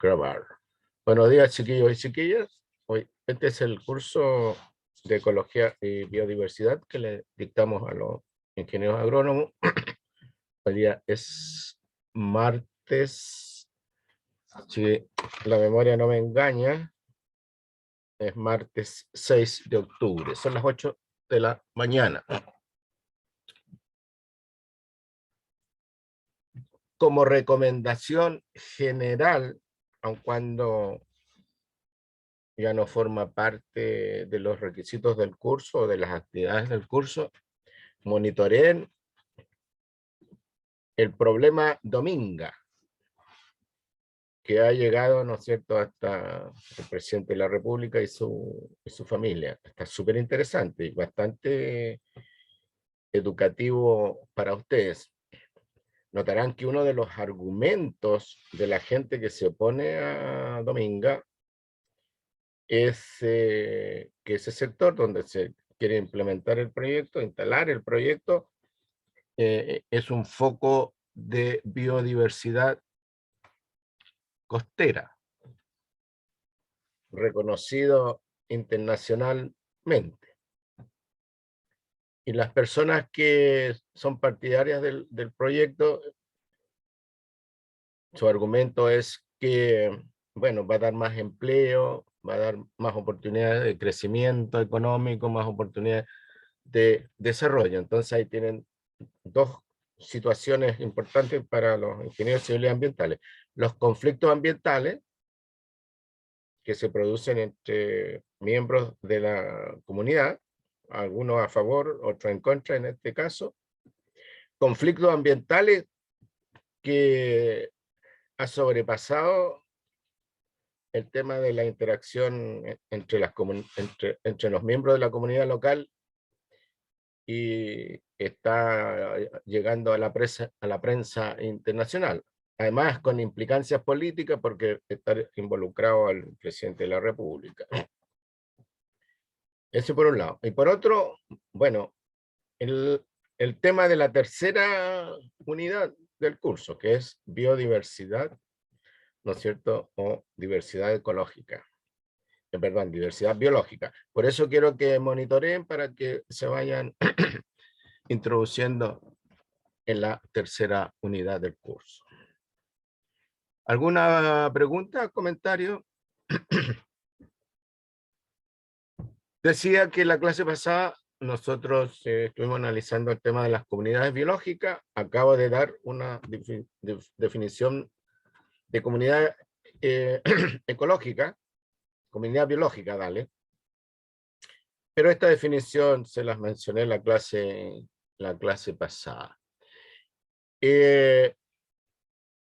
Grabar. Buenos días, chiquillos y chiquillas. Este es el curso de Ecología y Biodiversidad que le dictamos a los ingenieros agrónomos. Hoy día es martes, si la memoria no me engaña, es martes 6 de octubre. Son las 8 de la mañana. Como recomendación general, aun cuando ya no forma parte de los requisitos del curso o de las actividades del curso, monitoreen el problema Dominga, que ha llegado, ¿no es cierto?, hasta el presidente de la República y su familia. Está súper interesante y bastante educativo para ustedes. Notarán que uno de los argumentos de la gente que se opone a Dominga es que ese sector donde se quiere implementar el proyecto, instalar el proyecto, es un foco de biodiversidad costera, reconocido internacionalmente. Y las personas que son partidarias del proyecto, su argumento es que, bueno, va a dar más empleo, va a dar más oportunidades de crecimiento económico, más oportunidades de desarrollo. Entonces ahí tienen dos situaciones importantes para los ingenieros civiles ambientales. Los conflictos ambientales que se producen entre miembros de la comunidad, algunos a favor, otros en contra en este caso. Conflictos ambientales que ha sobrepasado el tema de la interacción entre los miembros de la comunidad local y está llegando a la prensa internacional. Además, con implicancias políticas, porque está involucrado el presidente de la República. Eso por un lado. Y por otro, bueno, el tema de la tercera unidad del curso, que es biodiversidad, ¿no es cierto? O diversidad ecológica. Perdón, diversidad biológica. Por eso quiero que monitoreen para que se vayan introduciendo en la tercera unidad del curso. ¿Alguna pregunta, comentario? Decía que la clase pasada nosotros estuvimos analizando el tema de las comunidades biológicas. Acabo de dar una definición de comunidad ecológica, comunidad biológica, dale. Pero esta definición se las mencioné en la clase pasada.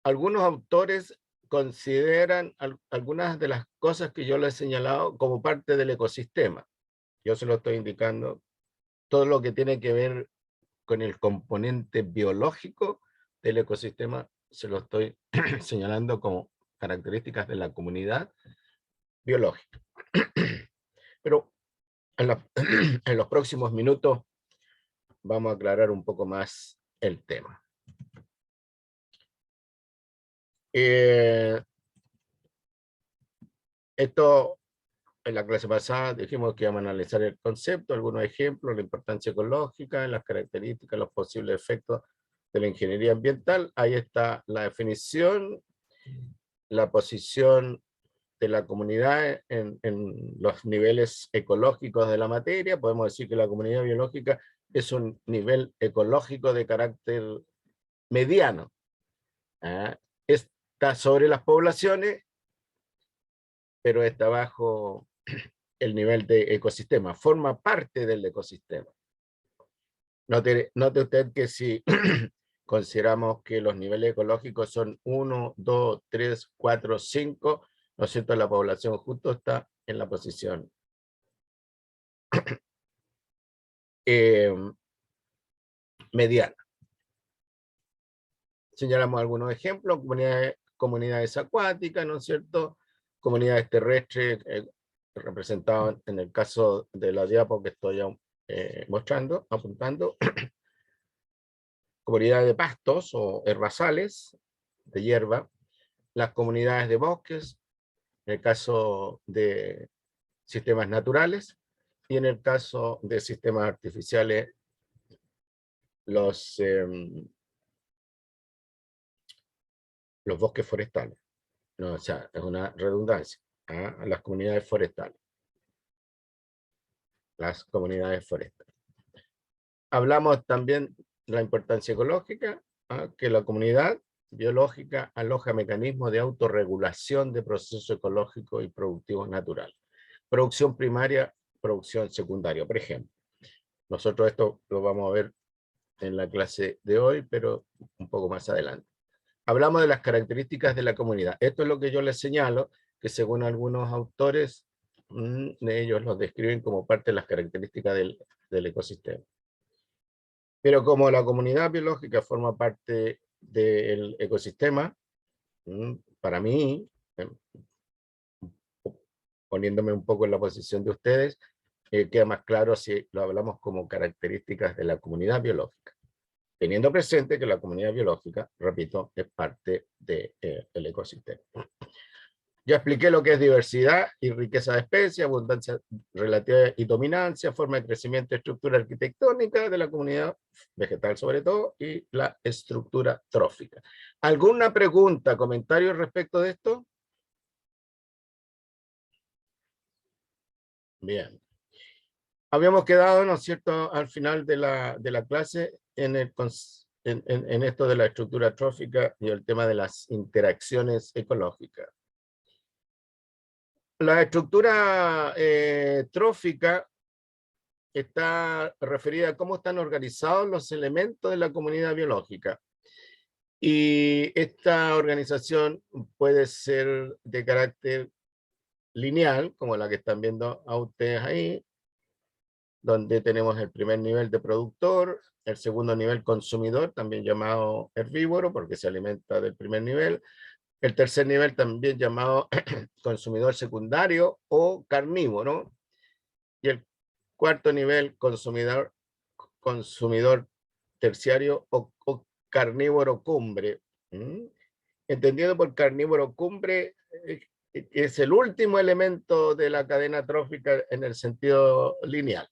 Algunos autores consideran algunas de las cosas que yo les he señalado como parte del ecosistema. Yo se lo estoy indicando. Todo lo que tiene que ver con el componente biológico del ecosistema se lo estoy señalando como características de la comunidad biológica. Pero en los próximos minutos vamos a aclarar un poco más el tema. Esto, en la clase pasada dijimos que íbamos a analizar el concepto, algunos ejemplos, la importancia ecológica, las características, los posibles efectos de la ingeniería ambiental. Ahí está la definición, la posición de la comunidad en los niveles ecológicos de la materia. Podemos decir que la comunidad biológica es un nivel ecológico de carácter mediano. Está sobre las poblaciones, pero está bajo el nivel de ecosistema, forma parte del ecosistema. Note usted que si consideramos que los niveles ecológicos son 1, 2, 3, 4, 5, ¿no es cierto? La población justo está en la posición mediana. Señalamos algunos ejemplos, comunidades acuáticas, ¿no es cierto? Comunidades terrestres, representadas en el caso de la diapo que estoy mostrando, apuntando. Comunidades de pastos o herbazales, de hierba. las comunidades de bosques, en el caso de sistemas naturales, y en el caso de sistemas artificiales, los bosques forestales. No, o sea, es una redundancia. ¿Ah? Las comunidades forestales. Las comunidades forestales. Hablamos también de la importancia ecológica, que la comunidad biológica aloja mecanismos de autorregulación de procesos ecológicos y productivos naturales. Producción primaria, producción secundaria, por ejemplo. Nosotros esto lo vamos a ver en la clase de hoy, pero un poco más adelante. Hablamos de las características de la comunidad. Esto es lo que yo les señalo, que según algunos autores, ellos los describen como parte de las características del ecosistema. Pero como la comunidad biológica forma parte del ecosistema, para mí, poniéndome un poco en la posición de ustedes, queda más claro si lo hablamos como características de la comunidad biológica, teniendo presente que la comunidad biológica, repito, es parte del ecosistema. Ya expliqué lo que es diversidad y riqueza de especies, abundancia relativa y dominancia, forma de crecimiento y estructura arquitectónica de la comunidad vegetal sobre todo, y la estructura trófica. ¿Alguna pregunta, comentario respecto de esto? Bien. Habíamos quedado, ¿no es cierto?, al final de la clase en esto de la estructura trófica y el tema de las interacciones ecológicas. La estructura trófica está referida a cómo están organizados los elementos de la comunidad biológica. Y esta organización puede ser de carácter lineal, como la que están viendo a ustedes ahí, donde tenemos el primer nivel de productor, el segundo nivel consumidor, también llamado herbívoro, porque se alimenta del primer nivel, el tercer nivel también llamado consumidor secundario o carnívoro, y el cuarto nivel consumidor terciario o carnívoro cumbre. Entendido por carnívoro cumbre, es el último elemento de la cadena trófica en el sentido lineal.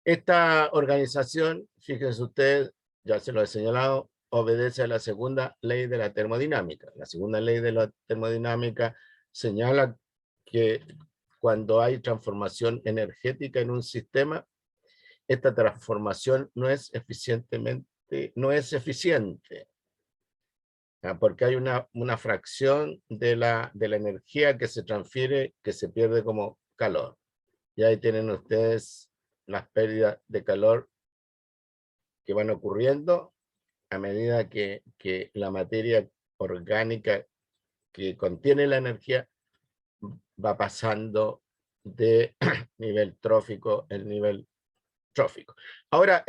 Esta organización, fíjense ustedes, ya se lo he señalado, obedece a la segunda ley de la termodinámica. La segunda ley de la termodinámica señala que cuando hay transformación energética en un sistema, esta transformación no es eficiente, porque hay una fracción de la energía que se transfiere, que se pierde como calor. Y ahí tienen ustedes las pérdidas de calor que van ocurriendo a medida que la materia orgánica que contiene la energía va pasando de nivel trófico en nivel trófico. Ahora,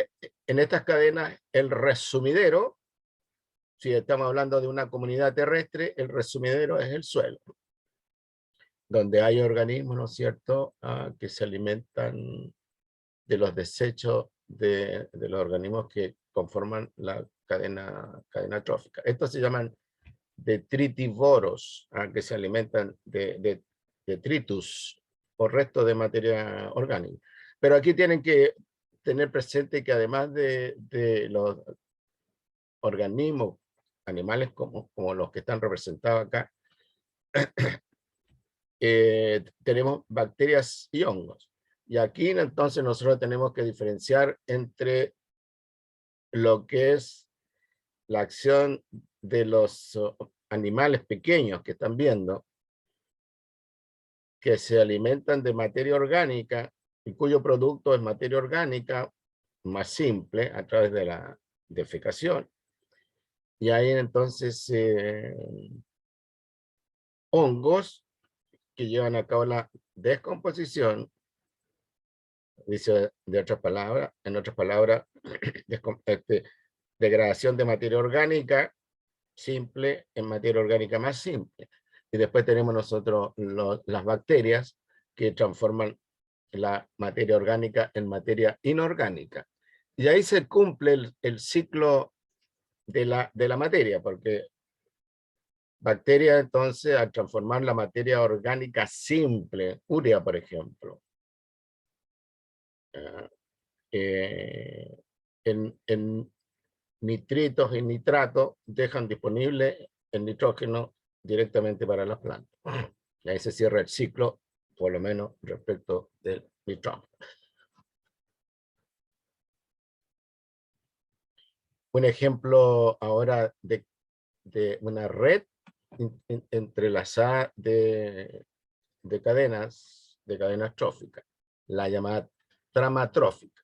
en estas cadenas, el resumidero, si estamos hablando de una comunidad terrestre, el resumidero es el suelo, donde hay organismos, ¿no es cierto?, que se alimentan de los desechos de los organismos que conforman la cadena trófica. Estos se llaman detritívoros, que se alimentan de detritus o restos de materia orgánica. Pero aquí tienen que tener presente que además de los organismos, animales como los que están representados acá, tenemos bacterias y hongos. Y aquí entonces nosotros tenemos que diferenciar entre lo que es la acción de los animales pequeños que están viendo, que se alimentan de materia orgánica y cuyo producto es materia orgánica más simple a través de la defecación. Y hay entonces hongos que llevan a cabo la descomposición, dice en otras palabras, degradación de materia orgánica simple en materia orgánica más simple. Y después tenemos nosotros las bacterias que transforman la materia orgánica en materia inorgánica. Y ahí se cumple el ciclo de la materia, porque bacterias, entonces, al transformar la materia orgánica simple, urea, por ejemplo, en nitritos y nitratos, dejan disponible el nitrógeno directamente para las plantas. Y ahí se cierra el ciclo, por lo menos respecto del nitrógeno. Un ejemplo ahora de una red entrelazada de cadenas tróficas, la llamada trama trófica.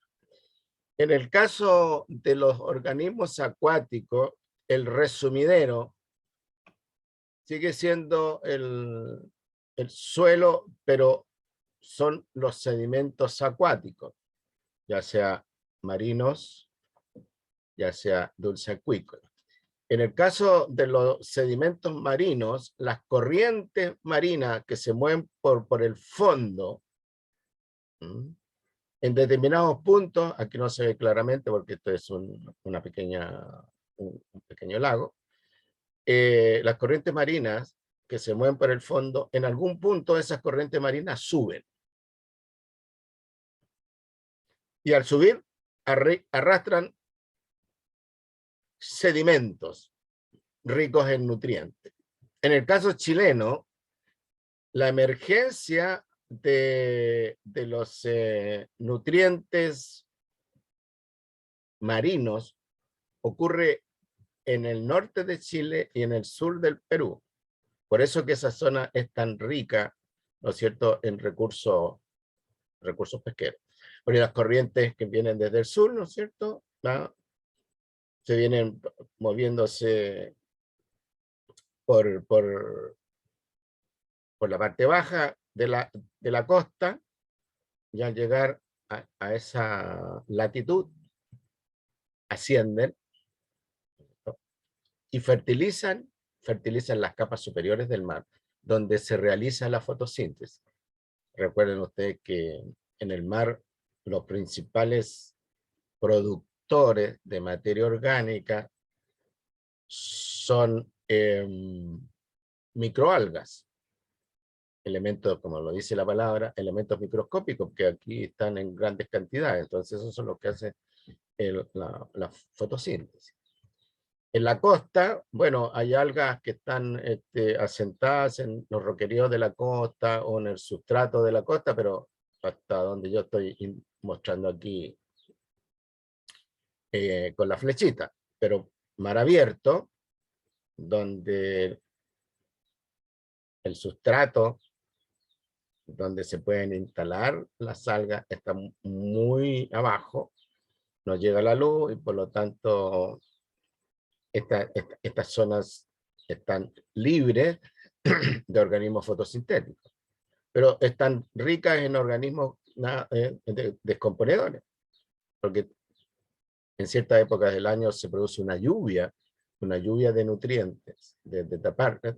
En el caso de los organismos acuáticos, el resumidero sigue siendo el suelo, pero son los sedimentos acuáticos, ya sea marinos, ya sea dulceacuícolas. En el caso de los sedimentos marinos, las corrientes marinas que se mueven por el fondo, en determinados puntos, aquí no se ve claramente porque esto es un pequeño lago, las corrientes marinas que se mueven por el fondo, en algún punto esas corrientes marinas suben. Y al subir, arrastran sedimentos ricos en nutrientes. En el caso chileno, la emergencia de los nutrientes marinos ocurre en el norte de Chile y en el sur del Perú. Por eso que esa zona es tan rica, ¿no es cierto?, en recursos pesqueros. Porque las corrientes que vienen desde el sur, ¿no es cierto?, ¿no?, se vienen moviéndose por la parte baja de la costa, y al llegar a esa latitud, ascienden, ¿no?, y fertilizan las capas superiores del mar, donde se realiza la fotosíntesis. Recuerden ustedes que en el mar los principales productores de materia orgánica son microalgas, elementos, como lo dice la palabra, elementos microscópicos que aquí están en grandes cantidades. Entonces esos son los que hacen la fotosíntesis. En la costa, bueno, hay algas que están asentadas en los roqueríos de la costa o en el sustrato de la costa, pero hasta donde yo estoy mostrando aquí con la flechita. Pero mar abierto, donde el sustrato donde se pueden instalar las algas está muy abajo, no llega la luz y por lo tanto estas zonas están libres de organismos fotosintéticos, pero están ricas en organismos descomponedores, porque en ciertas épocas del año se produce una lluvia de nutrientes desde esta parte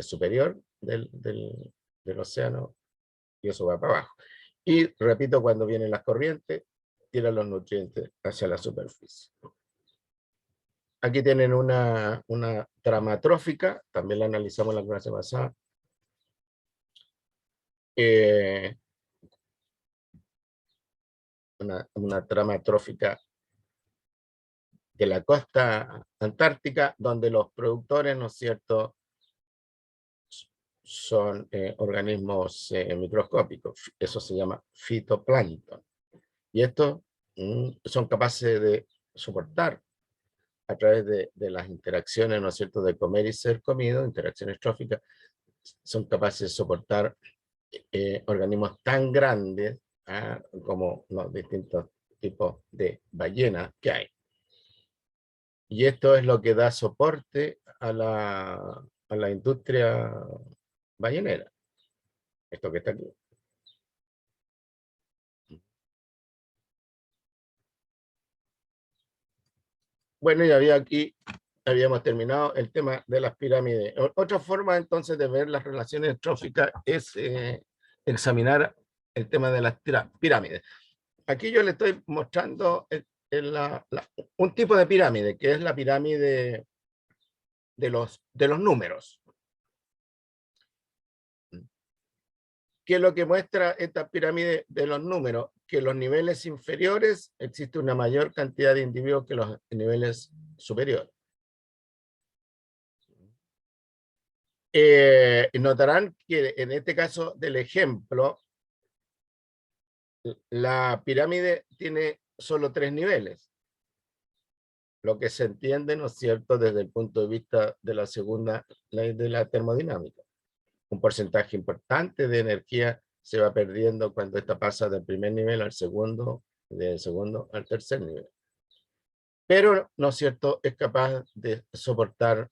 superior del océano, y eso va para abajo. Y repito, cuando vienen las corrientes, tiran los nutrientes hacia la superficie. Aquí tienen una trama trófica, también la analizamos la clase pasada. Una trama trófica de la costa antártica, donde los productores, ¿no es cierto?, son organismos microscópicos. Eso se llama fitoplancton. Y estos son capaces de soportar, a través de las interacciones, ¿no es cierto?, de comer y ser comido, interacciones tróficas, son capaces de soportar organismos tan grandes como los distintos tipos de ballenas que hay. Y esto es lo que da soporte a la industria ballenera. Esto que está aquí. Bueno, y habíamos terminado el tema de las pirámides. Otra forma entonces de ver las relaciones tróficas es examinar el tema de las pirámides. Aquí yo le estoy mostrando un tipo de pirámide, que es la pirámide de los números. ¿Qué es lo que muestra esta pirámide de los números? Que en los niveles inferiores existe una mayor cantidad de individuos que los niveles superiores. Notarán que en este caso del ejemplo, la pirámide tiene solo 3 niveles, lo que se entiende, ¿no es cierto?, desde el punto de vista de la segunda ley de la termodinámica. Un porcentaje importante de energía se va perdiendo cuando esta pasa del primer nivel al segundo, del segundo al tercer nivel. Pero, ¿no es cierto?, es capaz de soportar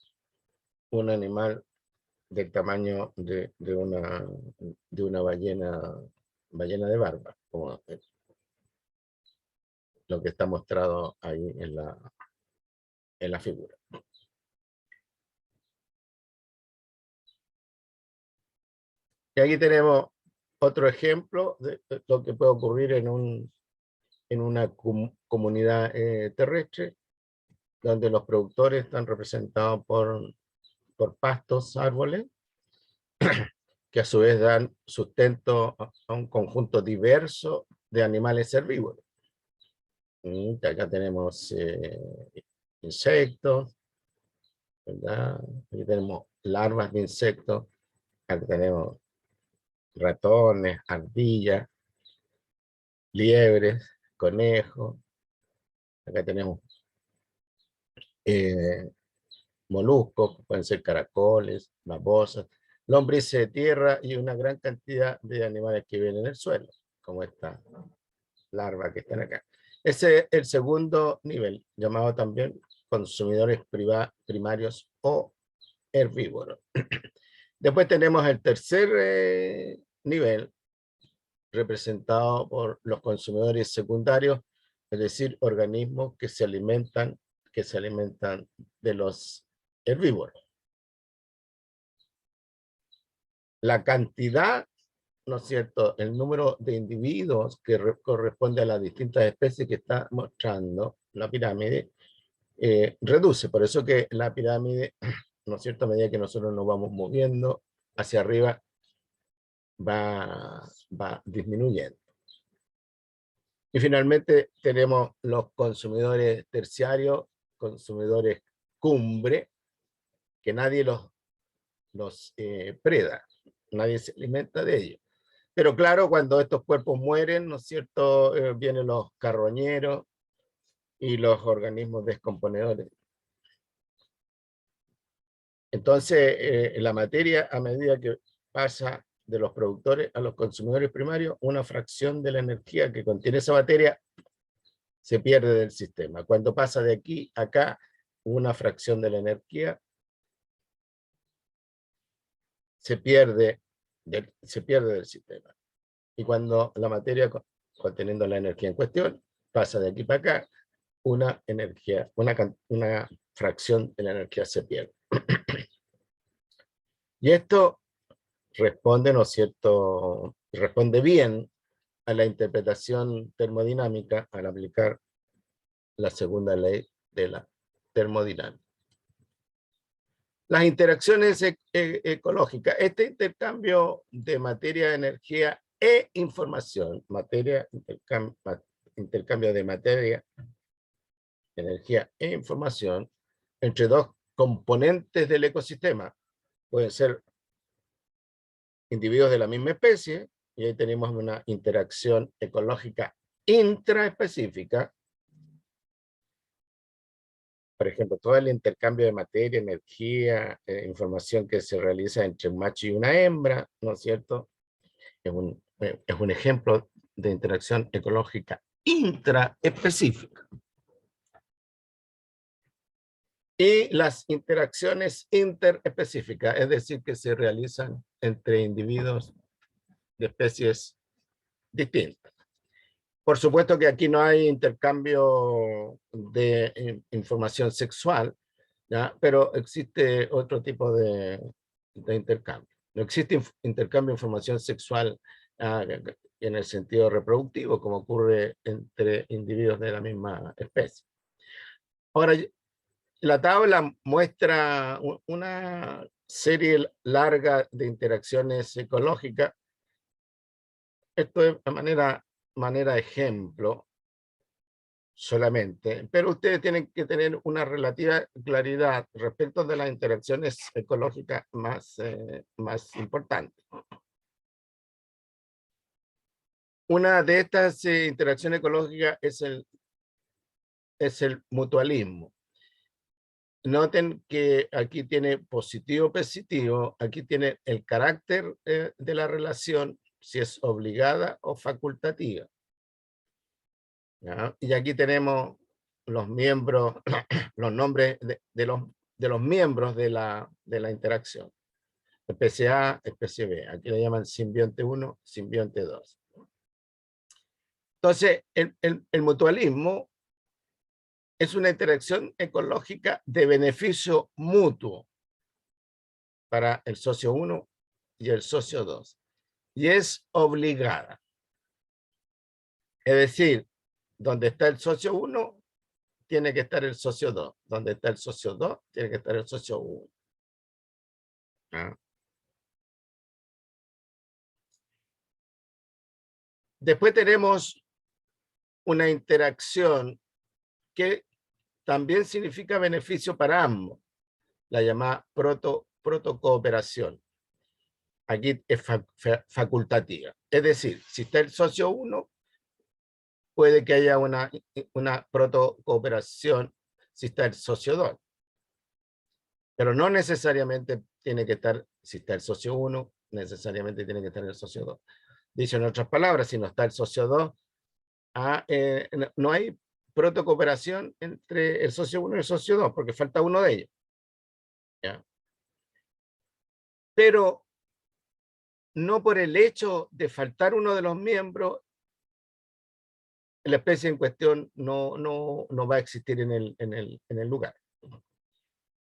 un animal del tamaño de una ballena de barba, como lo que está mostrado ahí en la figura. Y aquí tenemos otro ejemplo de lo que puede ocurrir en una comunidad terrestre, donde los productores están representados por pastos, árboles, que a su vez dan sustento a un conjunto diverso de animales herbívoros. Acá tenemos insectos, ¿verdad? Aquí tenemos larvas de insectos, acá tenemos ratones, ardillas, liebres, conejos, acá tenemos moluscos, pueden ser caracoles, babosas, lombrices de tierra y una gran cantidad de animales que viven en el suelo, como esta larva que están acá. Ese es el segundo nivel, llamado también consumidores primarios o herbívoros. Después tenemos el tercer nivel, representado por los consumidores secundarios, es decir, organismos que se alimentan de los herbívoros. La cantidad, ¿no es cierto?, el número de individuos que corresponde a las distintas especies que está mostrando la pirámide, reduce. Por eso que la pirámide, ¿no es cierto?, a medida que nosotros nos vamos moviendo hacia arriba, va disminuyendo. Y finalmente tenemos los consumidores terciarios, consumidores cumbre, que nadie los preda, nadie se alimenta de ellos. Pero claro, cuando estos cuerpos mueren, ¿no es cierto?, vienen los carroñeros y los organismos descomponedores. Entonces, la materia, a medida que pasa de los productores a los consumidores primarios, una fracción de la energía que contiene esa materia se pierde del sistema. Cuando pasa de aquí a acá, una fracción de la energía se pierde del sistema. Y cuando la materia conteniendo la energía en cuestión pasa de aquí para acá, una fracción de la energía se pierde. Y esto responde, ¿no es cierto?, responde bien a la interpretación termodinámica al aplicar la segunda ley de la termodinámica. Las interacciones ecológicas, este intercambio de materia, energía e información, intercambio de materia, energía e información entre dos componentes del ecosistema, pueden ser individuos de la misma especie, y ahí tenemos una interacción ecológica intraespecífica. Por ejemplo, todo el intercambio de materia, energía, información que se realiza entre un macho y una hembra, ¿no es cierto? Es un ejemplo de interacción ecológica intraespecífica. Y las interacciones interespecíficas, es decir, que se realizan entre individuos de especies distintas. Por supuesto que aquí no hay intercambio de información sexual, ¿ya? Pero existe otro tipo de intercambio. No existe intercambio de información sexual en el sentido reproductivo, como ocurre entre individuos de la misma especie. Ahora, La tabla muestra una serie larga de interacciones ecológicas. Esto es de manera ejemplo solamente, pero ustedes tienen que tener una relativa claridad respecto de las interacciones ecológicas más importantes. Una de estas interacciones ecológicas es el mutualismo. Noten que aquí tiene positivo, positivo, aquí tiene el carácter de la relación, si es obligada o facultativa. ¿Ya? Y aquí tenemos los miembros, los nombres de los miembros de la interacción. Especie A, especie B. Aquí le llaman simbionte 1, simbionte 2. Entonces, el mutualismo es una interacción ecológica de beneficio mutuo para el socio 1 y el socio 2. Y es obligada. Es decir, donde está el socio 1, tiene que estar el socio 2. Donde está el socio 2, tiene que estar el socio 1. ¿Ah? Después tenemos una interacción que también significa beneficio para ambos, la llamada protocooperación. Aquí es facultativa. Es decir, si está el socio 1, puede que haya una protocooperación si está el socio 2. Pero no necesariamente tiene que estar, si está el socio 1, necesariamente tiene que estar el socio 2. Dicho en otras palabras, si no está el socio 2, no hay protocooperación entre el socio 1 y el socio 2, porque falta uno de ellos. ¿Ya? Pero no por el hecho de faltar uno de los miembros, la especie en cuestión no va a existir en el lugar.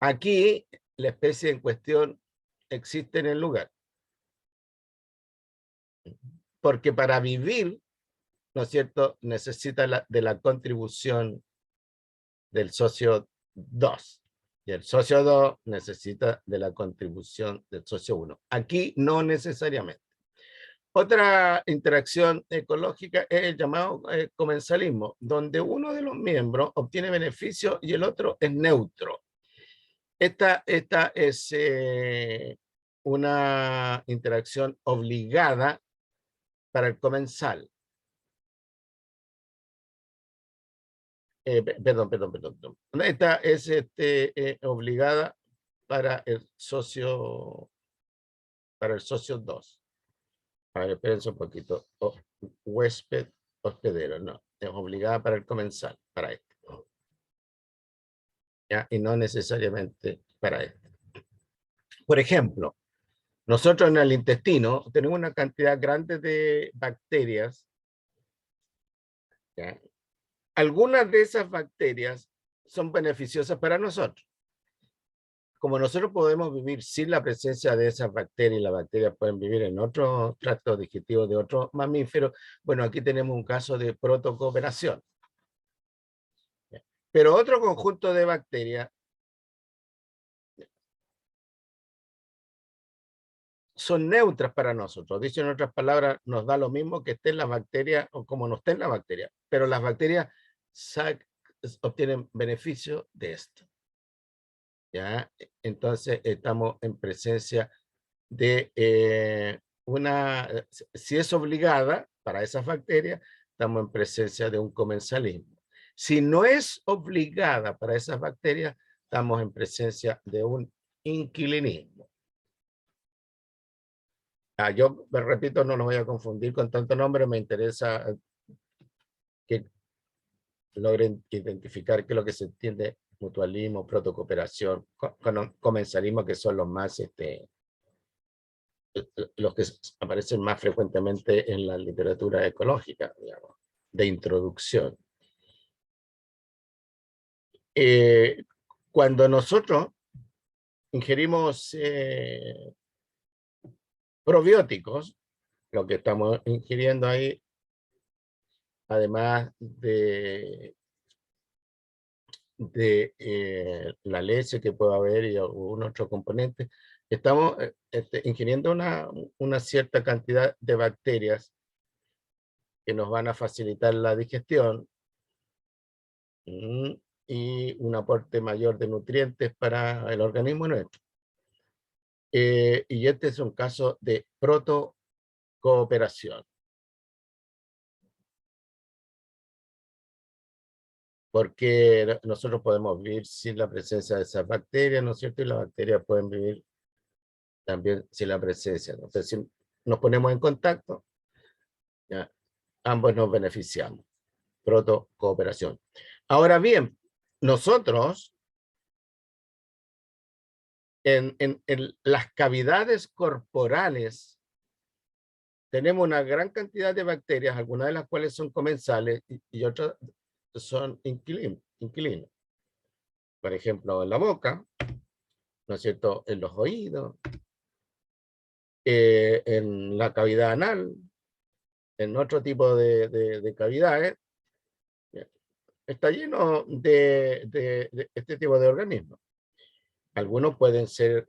Aquí, la especie en cuestión existe en el lugar. Porque para vivir, ¿no es cierto?, necesita de la contribución del socio 2. Y el socio 2 necesita de la contribución del socio 1. Aquí no necesariamente. Otra interacción ecológica es el llamado comensalismo, donde uno de los miembros obtiene beneficio y el otro es neutro. Esta es una interacción obligada para el comensal. Perdón. Esta es obligada para el socio 2. A ver, espérense un poquito. Huésped, hospedero, no. Es obligada para el comensal, para esto. ¿Ya? Y no necesariamente para esto. Por ejemplo, nosotros en el intestino tenemos una cantidad grande de bacterias. ¿Ya? Algunas de esas bacterias son beneficiosas para nosotros. Como nosotros podemos vivir sin la presencia de esas bacterias, y las bacterias pueden vivir en otros tractos digestivos de otros mamíferos, bueno, aquí tenemos un caso de protocooperación. Pero otro conjunto de bacterias son neutras para nosotros. Dicho en otras palabras, nos da lo mismo que esté en la bacteria o como no esté en la bacteria, pero las bacterias obtienen beneficio de esto. ¿Ya? Entonces estamos en presencia de si es obligada para esas bacterias, estamos en presencia de un comensalismo. Si no es obligada para esas bacterias, estamos en presencia de un inquilinismo. Yo me repito, no los voy a confundir con tanto nombre, me interesa que logren identificar qué es lo que se entiende mutualismo, protocooperación, comensalismo, que son los más los que aparecen más frecuentemente en la literatura ecológica, digamos, de introducción. Cuando nosotros ingerimos probióticos, lo que estamos ingiriendo ahí, además de la leche que pueda haber y algún otro componente, estamos ingiriendo una cierta cantidad de bacterias que nos van a facilitar la digestión, y un aporte mayor de nutrientes para el organismo nuestro. Y este es un caso de protocooperación, porque nosotros podemos vivir sin la presencia de esas bacterias, ¿no es cierto? Y las bacterias pueden vivir también sin la presencia. Entonces, si nos ponemos en contacto, ya, ambos nos beneficiamos. Protocooperación. Ahora bien, nosotros en las cavidades corporales tenemos una gran cantidad de bacterias, algunas de las cuales son comensales y otras son inquilinos. Por ejemplo, en la boca, ¿no es cierto? En los oídos, en la cavidad anal, en otro tipo de cavidades, está lleno de este tipo de organismos. Algunos pueden ser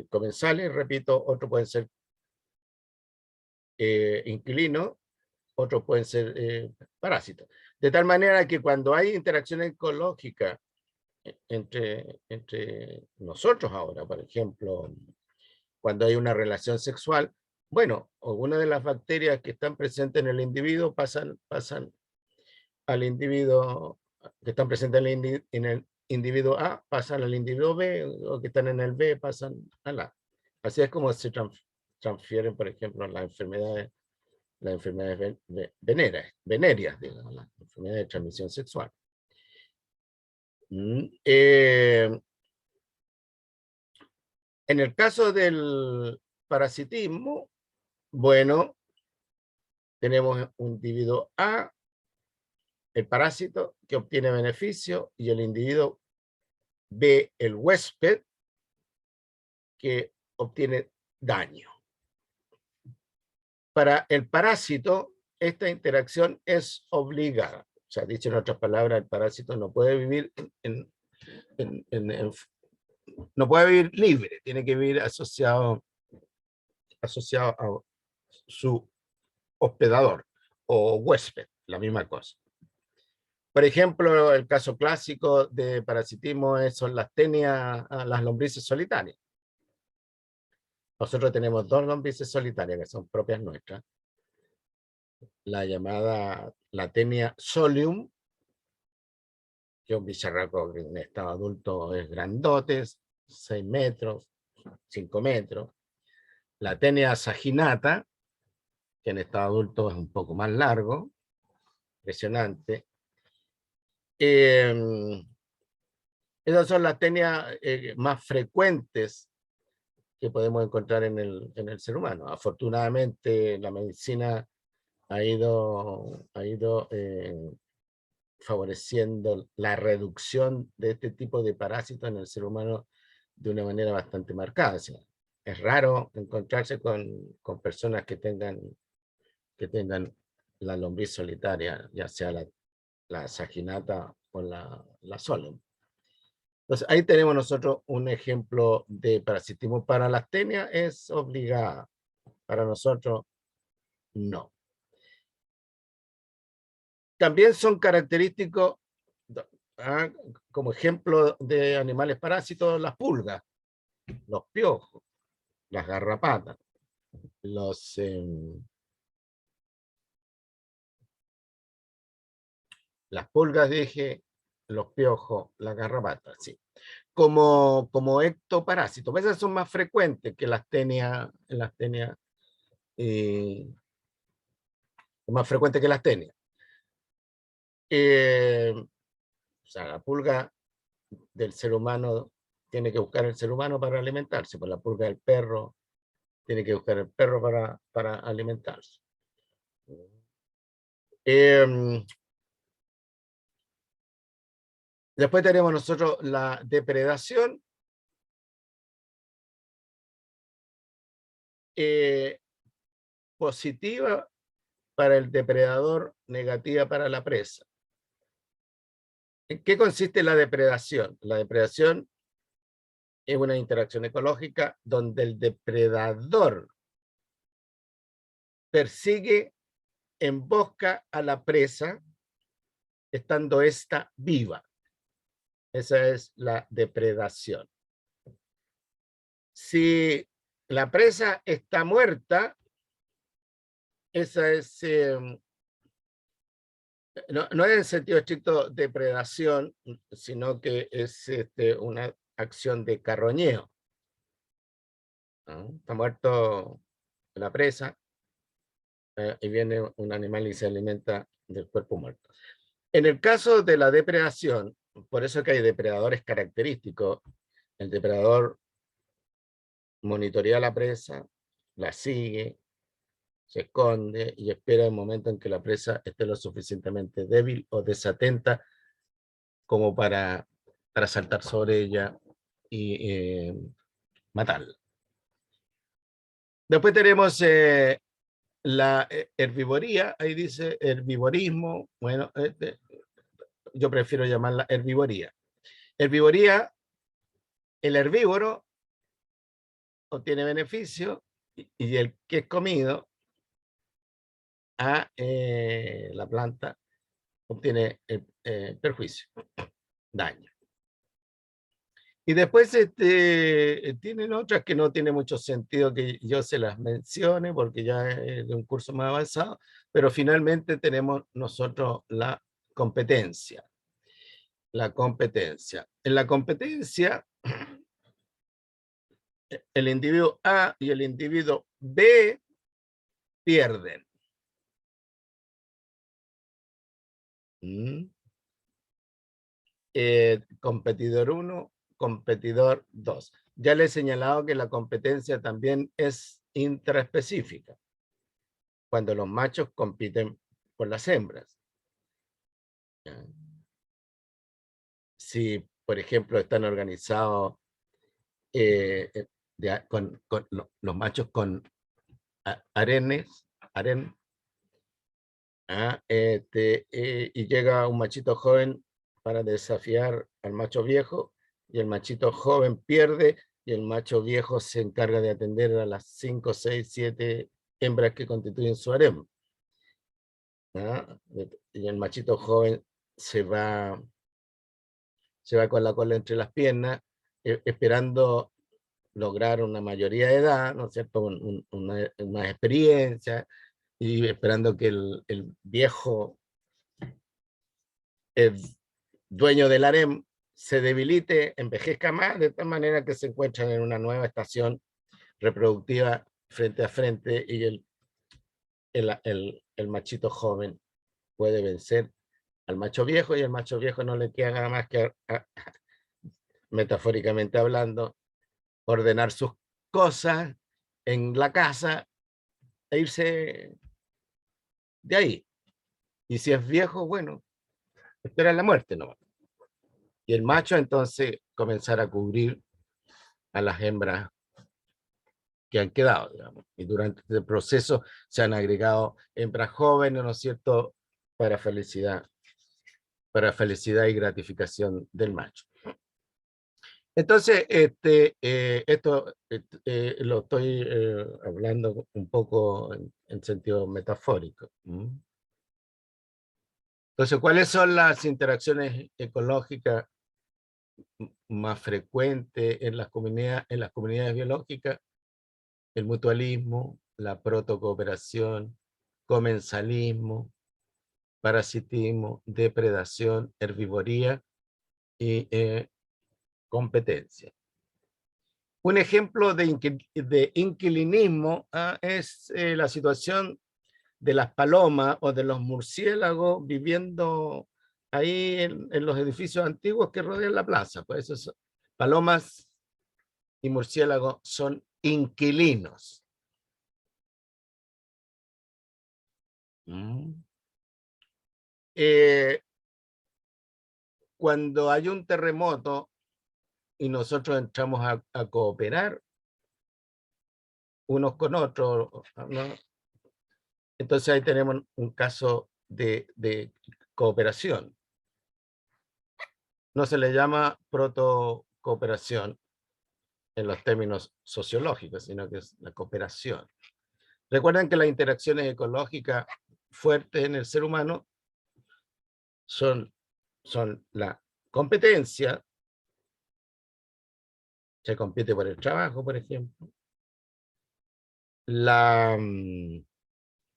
comensales, repito, otros pueden ser inquilinos, otros pueden ser parásitos. De tal manera que cuando hay interacción ecológica entre nosotros ahora, por ejemplo, cuando hay una relación sexual, bueno, algunas de las bacterias que están presentes en el individuo pasan al individuo, que están presentes en el individuo A, pasan al individuo B, o que están en el B, pasan al A. Así es como se transfieren, por ejemplo, las enfermedades venéreas, digamos, las enfermedades de transmisión sexual. En el caso del parasitismo, bueno, tenemos un individuo A, el parásito, que obtiene beneficio, y el individuo B, el huésped, que obtiene daño. Para el parásito, esta interacción es obligada. O sea, dicho en otras palabras, el parásito no puede vivir no puede vivir libre, tiene que vivir asociado a su hospedador o huésped, la misma cosa. Por ejemplo, el caso clásico de parasitismo son las tenias, las lombrices solitarias. Nosotros tenemos dos lombrices solitarias que son propias nuestras. La llamada la tenia solium, que es un bicharraco que en estado adulto es grandote, 6 metros, 5 metros. La tenia saginata, que en estado adulto es un poco más largo, impresionante. Esas son las tenias más frecuentes que podemos encontrar en el ser humano. Afortunadamente, la medicina ha ido favoreciendo la reducción de este tipo de parásitos en el ser humano de una manera bastante marcada. O sea, es raro encontrarse con personas que tengan la lombriz solitaria, ya sea la saginata o la solen. Entonces, ahí tenemos nosotros un ejemplo de parasitismo. Para las tenias es obligada, para nosotros no. También son característicos, como ejemplo de animales parásitos, las pulgas, los piojos, las garrapatas, las pulgas, dije, los piojos, las garrapatas, sí. Como ectoparásitos. A veces son más frecuentes que las tenias, más frecuentes que las tenias. O sea, la pulga del ser humano tiene que buscar el ser humano para alimentarse, pues la pulga del perro tiene que buscar el perro para alimentarse. Después tenemos nosotros la depredación. Positiva para el depredador, negativa para la presa. ¿En qué consiste la depredación? La depredación es una interacción ecológica donde el depredador persigue, embosca a la presa, estando ésta viva. Esa es la depredación. Si la presa está muerta, esa es, no es en sentido estricto depredación, sino que es una acción de carroñeo, ¿no? Está muerto la presa y viene un animal y se alimenta del cuerpo muerto. En el caso de la depredación, por eso que hay depredadores característicos, el depredador monitorea la presa, la sigue, se esconde y espera el momento en que la presa esté lo suficientemente débil o desatenta como para saltar sobre ella y matarla. Después tenemos la herbivoría, ahí dice herbivorismo, bueno, yo prefiero llamarla herbivoría. Herbivoría, el herbívoro obtiene beneficio y el que es comido a la planta obtiene perjuicio, daño. Y después tienen otras que no tiene mucho sentido que yo se las mencione porque ya es de un curso más avanzado, pero finalmente tenemos nosotros la competencia. La competencia. En la competencia, el individuo A y el individuo B pierden. Competidor 1, competidor 2. Ya le he señalado que la competencia también es intraespecífica, cuando los machos compiten por las hembras. Si, por ejemplo, están organizados con los machos con harenes, y llega un machito joven para desafiar al macho viejo, y el machito joven pierde, y el macho viejo se encarga de atender a las 5, 6, 7 hembras que constituyen su harem. Y el machito joven se va con la cola entre las piernas, esperando lograr una mayoría de edad, ¿no es cierto? Una experiencia, y esperando que el viejo, el dueño del harem, se debilite, envejezca más, de tal manera que se encuentran en una nueva estación reproductiva frente a frente, y el machito joven puede vencer al macho viejo, y el macho viejo no le queda nada más que, metafóricamente hablando, ordenar sus cosas en la casa e irse de ahí. Y si es viejo, bueno, espera la muerte nomás. Y el macho entonces comenzar a cubrir a las hembras que han quedado, digamos. Y durante este proceso se han agregado hembras jóvenes, ¿no es cierto?, para felicidad y gratificación del macho. Entonces, esto lo estoy hablando un poco en sentido metafórico. Entonces, ¿cuáles son las interacciones ecológicas más frecuentes en las comunidades biológicas? El mutualismo, la protocooperación, comensalismo, parasitismo, depredación, herbivoría y competencia. Un ejemplo de inquilinismo es la situación de las palomas o de los murciélagos viviendo ahí en los edificios antiguos que rodean la plaza. Pues esos palomas y murciélagos son inquilinos. Cuando hay un terremoto y nosotros entramos a cooperar unos con otros, ¿no? Entonces ahí tenemos un caso de cooperación. no se le llama protocooperación en los términos sociológicos, sino que es la cooperación. Recuerden que las interacciones ecológicas fuertes en el ser humano son la competencia, se compite por el trabajo, por ejemplo, la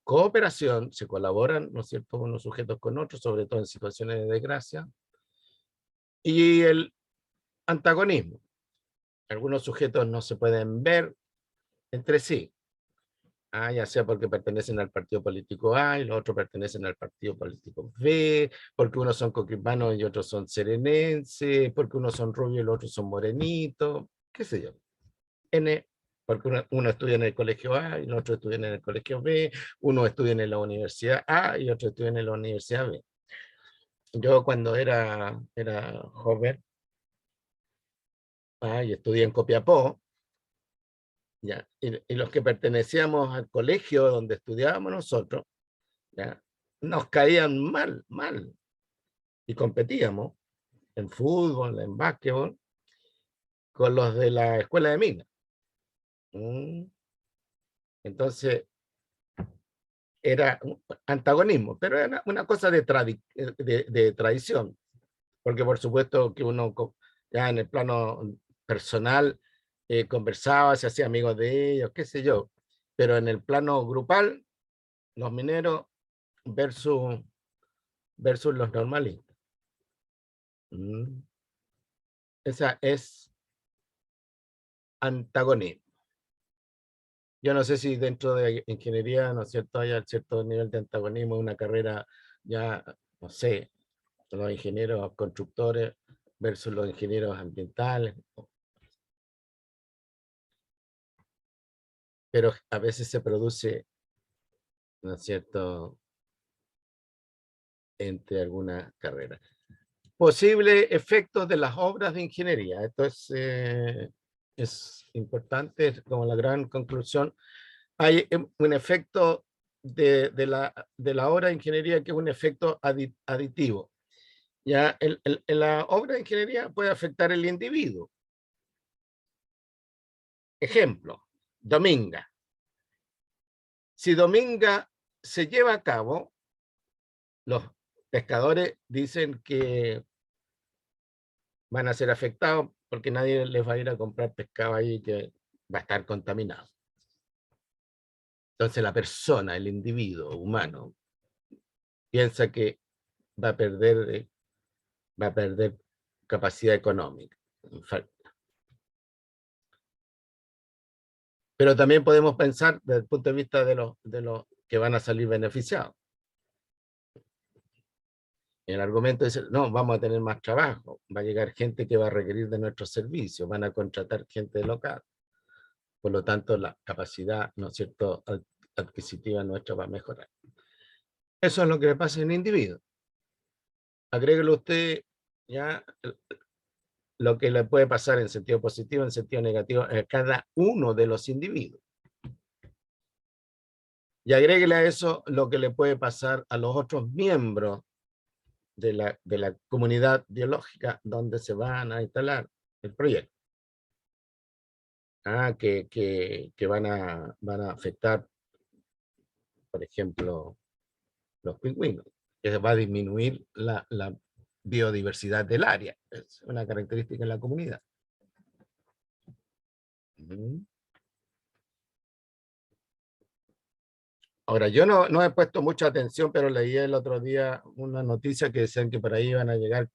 cooperación, se colaboran, ¿no es cierto?, unos sujetos con otros, sobre todo en situaciones de desgracia, y el antagonismo. Algunos sujetos no se pueden ver entre sí, ya sea porque pertenecen al partido político A y los otros pertenecen al partido político B, porque unos son coquipanos y otros son serenenses, porque unos son rubios y los otros son morenitos, qué sé yo. Porque uno estudia en el colegio A y el otro estudia en el colegio B, uno estudia en la universidad A y otro estudia en la universidad B. Yo cuando era joven, y estudié en Copiapó, ya, y los que pertenecíamos al colegio donde estudiábamos nosotros, ya, nos caían mal, mal, y competíamos en fútbol, en básquetbol, con los de la escuela de minas. Entonces, era un antagonismo, pero era una cosa de tradición, porque por supuesto que uno ya en el plano personal conversaba, se hacía amigos de ellos, qué sé yo, pero en el plano grupal, los mineros versus, versus los normalistas. Esa es antagonismo. Yo no sé si dentro de ingeniería, ¿no es cierto?, hay cierto nivel de antagonismo, una carrera ya, no sé, los ingenieros constructores versus los ingenieros ambientales, pero a veces se produce, ¿no es cierto?, entre algunas carreras. Posibles efectos de las obras de ingeniería. Esto es importante, es como la gran conclusión. Hay un efecto de la obra de ingeniería que es un efecto aditivo. Ya, la obra de ingeniería puede afectar el individuo. Ejemplo, Dominga. Si Dominga se lleva a cabo, los pescadores dicen que van a ser afectados porque nadie les va a ir a comprar pescado ahí que va a estar contaminado. Entonces la persona, el individuo humano, piensa que va a perder, va a perder capacidad económica. Pero también podemos pensar desde el punto de vista de los que van a salir beneficiados. El argumento es, no, vamos a tener más trabajo, va a llegar gente que va a requerir de nuestros servicios, van a contratar gente local. Por lo tanto, la capacidad, ¿no es cierto?, adquisitiva nuestra va a mejorar. Eso es lo que le pasa en el individuo. Agréguele usted ya lo que le puede pasar en sentido positivo, en sentido negativo, a cada uno de los individuos. Y agréguele a eso lo que le puede pasar a los otros miembros de la comunidad biológica donde se van a instalar el proyecto. Que van a afectar, por ejemplo, los pingüinos, que va a disminuir la biodiversidad del área. Es una característica en la comunidad. Ahora, yo no he puesto mucha atención, pero leí el otro día una noticia que decían que por ahí van a llegar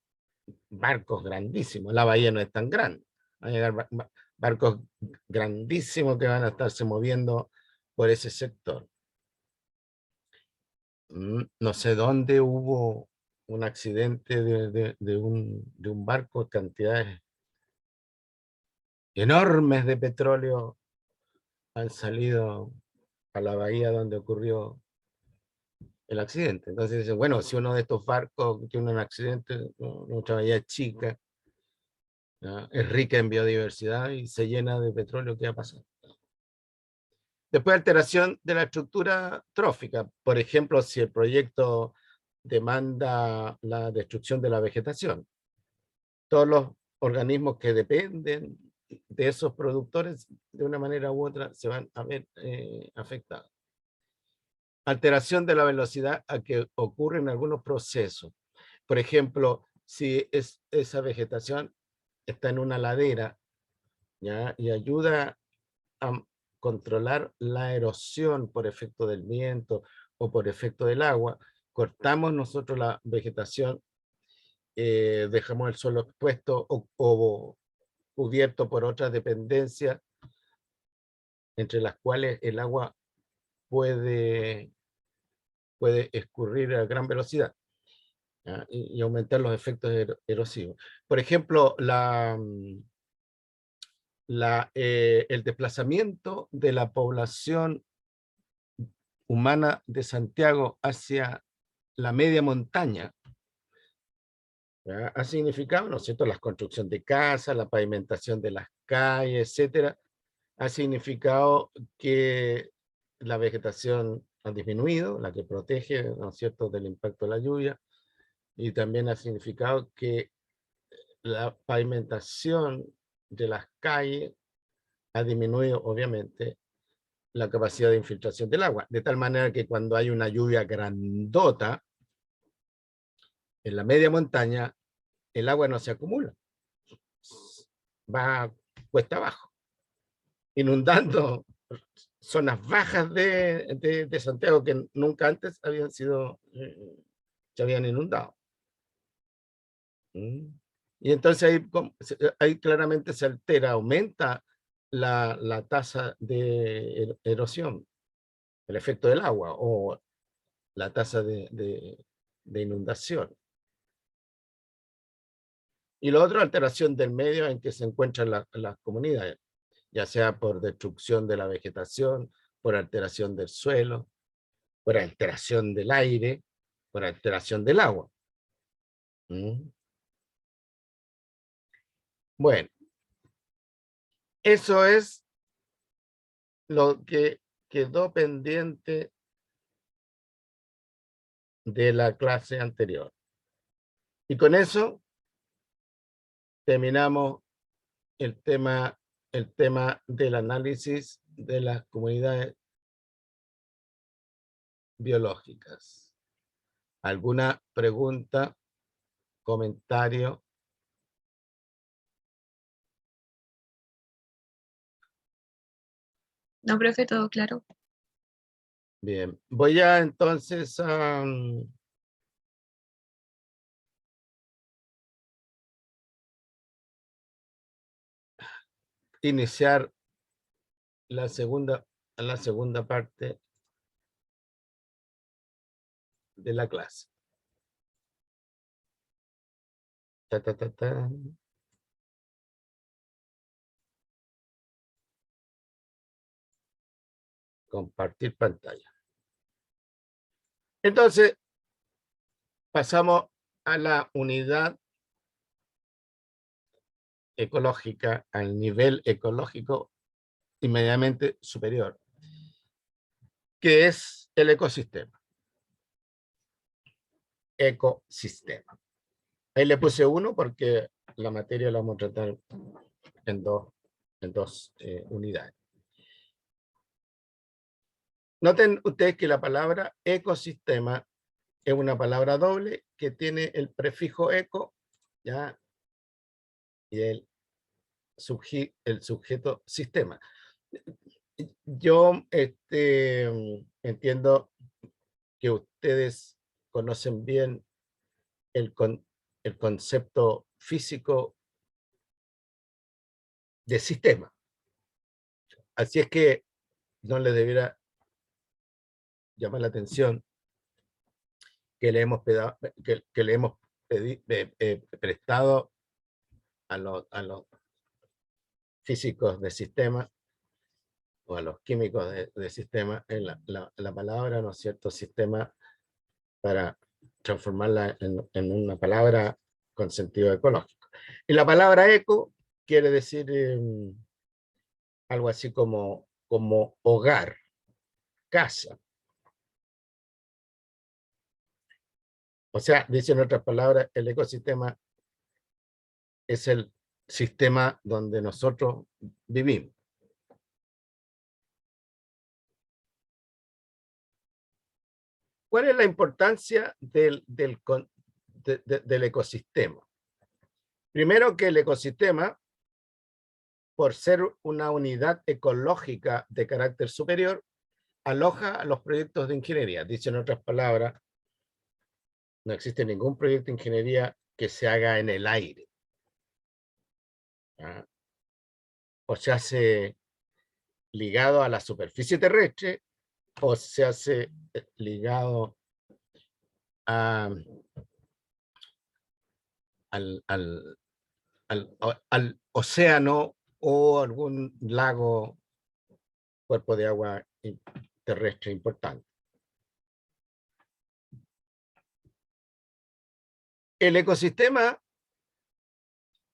barcos grandísimos. La bahía no es tan grande. Van a llegar barcos grandísimos que van a estarse moviendo por ese sector. No sé dónde hubo un accidente de un barco, cantidades enormes de petróleo han salido a la bahía donde ocurrió el accidente. Entonces dicen, bueno, si uno de estos barcos tiene un accidente, nuestra bahía es chica, ¿ya?, es rica en biodiversidad y se llena de petróleo, ¿qué va a pasar? Después, alteración de la estructura trófica. Por ejemplo, si el proyecto demanda la destrucción de la vegetación. todos los organismos que dependen de esos productores, de una manera u otra, se van a ver afectados. Alteración de la velocidad a que ocurren algunos procesos. Por ejemplo, si esa vegetación está en una ladera, ¿ya? Y ayuda a controlar la erosión por efecto del viento o por efecto del agua, cortamos nosotros la vegetación, dejamos el suelo expuesto o cubierto por otras dependencias, entre las cuales el agua puede escurrir a gran velocidad, ¿ya? Y aumentar los efectos erosivos. Por ejemplo, el desplazamiento de la población humana de Santiago hacia la media montaña, ¿ya? Ha significado, ¿no es cierto?, la construcción de casas, la pavimentación de las calles, etcétera, ha significado que la vegetación ha disminuido, la que protege, ¿no es cierto?, del impacto de la lluvia, y también ha significado que la pavimentación de las calles ha disminuido, obviamente, la capacidad de infiltración del agua, de tal manera que cuando hay una lluvia grandota en la media montaña, el agua no se acumula, va cuesta abajo, inundando zonas bajas de Santiago que nunca antes habían sido, se habían inundado. Y entonces ahí claramente se altera, aumenta la tasa de erosión, el efecto del agua o la tasa de inundación. Y lo otro, alteración del medio en que se encuentran las comunidades, ya sea por destrucción de la vegetación, por alteración del suelo, por alteración del aire, por alteración del agua. Bueno, eso es lo que quedó pendiente de la clase anterior. Y con eso terminamos el tema del análisis de las comunidades biológicas. ¿Alguna pregunta, comentario? No, profe, todo claro. Bien, voy a entonces a iniciar la segunda parte de la clase. Ta, ta, ta, ta. Compartir pantalla. Entonces, pasamos a la unidad ecológica, al nivel ecológico inmediatamente superior, que es el ecosistema. Ecosistema. Ahí le puse 1 porque la materia la vamos a tratar en dos unidades. Noten ustedes que la palabra ecosistema es una palabra doble que tiene el prefijo eco, ¿ya? Y el sujeto sistema. Yo entiendo que ustedes conocen bien el concepto físico de sistema. Así es que no les debiera llamar la atención que le hemos, prestado a los físicos de sistema o a los químicos de sistema en la palabra, ¿no es cierto?, sistema, para transformarla en una palabra con sentido ecológico. Y la palabra eco quiere decir algo así como hogar, casa. O sea, dice en otras palabras, el ecosistema es el sistema donde nosotros vivimos. ¿Cuál es la importancia del ecosistema? Primero, que el ecosistema, por ser una unidad ecológica de carácter superior, aloja a los proyectos de ingeniería. Dicho en otras palabras, no existe ningún proyecto de ingeniería que se haga en el aire. ¿Ah? O se hace ligado a la superficie terrestre, o se hace ligado a, al océano o algún lago, cuerpo de agua terrestre importante. El ecosistema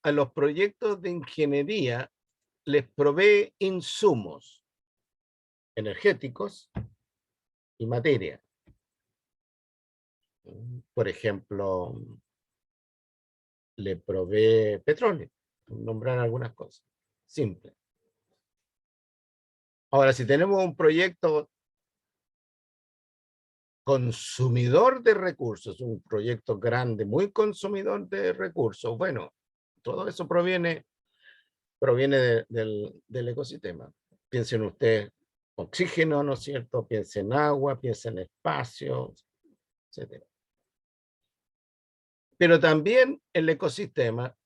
a los proyectos de ingeniería les provee insumos energéticos y materia. Por ejemplo, le provee petróleo, nombrar algunas cosas, simple. Ahora, si tenemos un proyecto consumidor de recursos, un proyecto grande, muy consumidor de recursos, bueno, todo eso proviene del ecosistema. Piensen ustedes, oxígeno, ¿no es cierto? Piensen en agua, piensen en espacio, etc. Pero también el ecosistema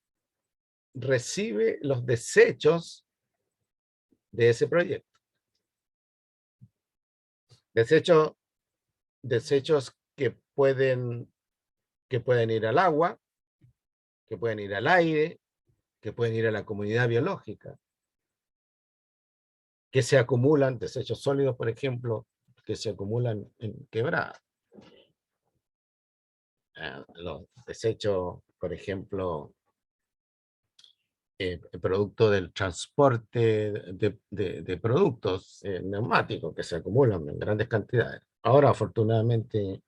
recibe los desechos de ese proyecto. Desechos que pueden ir al agua, que pueden ir al aire, que pueden ir a la comunidad biológica, que se acumulan, desechos sólidos, por ejemplo, que se acumulan en quebradas. Los desechos, por ejemplo, producto del transporte de productos neumáticos que se acumulan en grandes cantidades. Ahora, afortunadamente,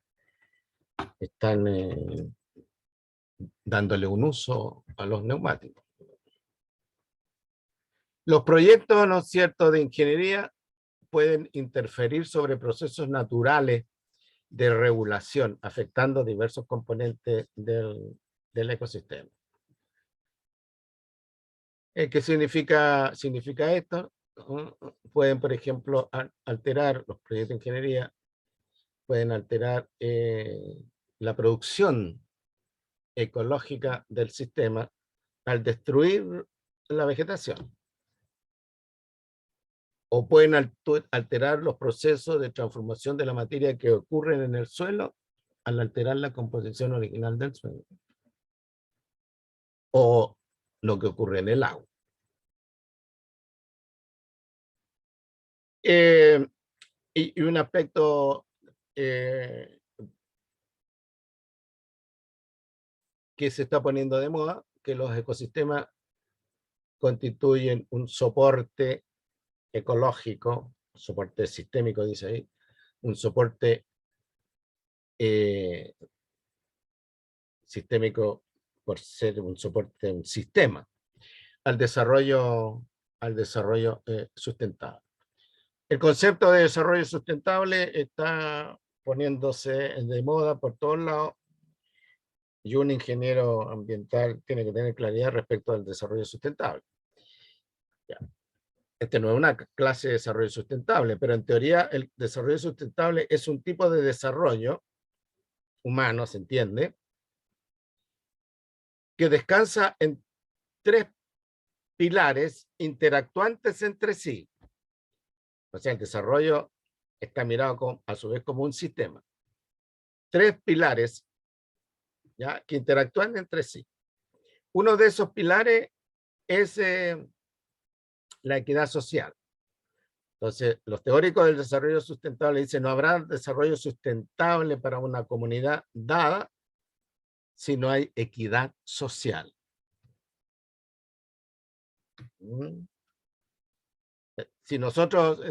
están dándole un uso a los neumáticos. Los proyectos, ¿no es cierto?, de ingeniería pueden interferir sobre procesos naturales de regulación, afectando diversos componentes del ecosistema. ¿Qué significa esto? Pueden, por ejemplo, alterar los proyectos de ingeniería, pueden alterar la producción ecológica del sistema al destruir la vegetación. O pueden alterar los procesos de transformación de la materia que ocurren en el suelo al alterar la composición original del suelo. O lo que ocurre en el agua. Y un aspecto que se está poniendo de moda, que los ecosistemas constituyen un soporte ecológico, soporte sistémico, dice ahí, un soporte sistémico por ser un soporte, un sistema, al desarrollo sustentable. El concepto de desarrollo sustentable está poniéndose de moda por todos lados, y un ingeniero ambiental tiene que tener claridad respecto al desarrollo sustentable. Ya. Este no es una clase de desarrollo sustentable, pero en teoría el desarrollo sustentable es un tipo de desarrollo humano, se entiende, que descansa en tres pilares interactuantes entre sí. O sea, el desarrollo está mirado a su vez como un sistema. Tres pilares, ¿ya?, que interactúan entre sí. Uno de esos pilares es la equidad social. Entonces, los teóricos del desarrollo sustentable dicen, no habrá desarrollo sustentable para una comunidad dada si no hay equidad social. Si nosotros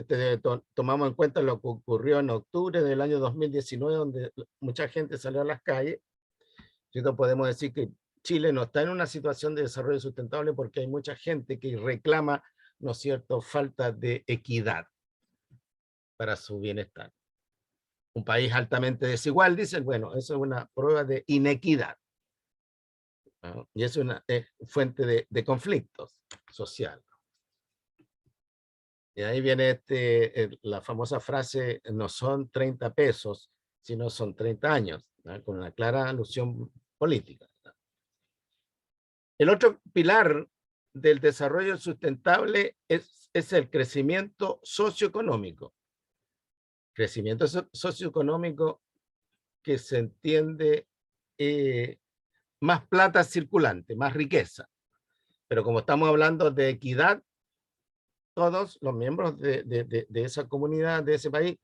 tomamos en cuenta lo que ocurrió en octubre del año 2019, donde mucha gente salió a las calles, podemos decir que Chile no está en una situación de desarrollo sustentable porque hay mucha gente que reclama, ¿no es cierto?, falta de equidad para su bienestar. Un país altamente desigual, dicen, bueno, eso es una prueba de inequidad, ¿no? Y es una fuente de conflictos sociales. Y ahí viene la famosa frase, no son 30 pesos, sino son 30 años, ¿no? Con una clara alusión política, ¿no? El otro pilar del desarrollo sustentable es el crecimiento socioeconómico. Crecimiento socioeconómico que se entiende más plata circulante, más riqueza. Pero como estamos hablando de equidad, todos los miembros de esa comunidad, de ese país,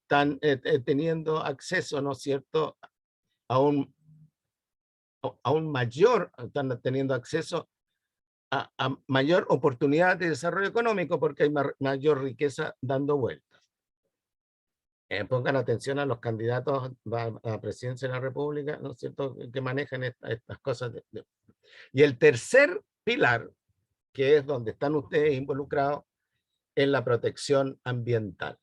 están teniendo acceso, ¿no es cierto?, a un mayor, están teniendo acceso a mayor oportunidad de desarrollo económico porque hay mayor riqueza dando vueltas. Pongan atención a los candidatos a la presidencia de la República, ¿no es cierto?, que manejan estas cosas. Y el tercer pilar, que es donde están ustedes involucrados, es la protección ambiental.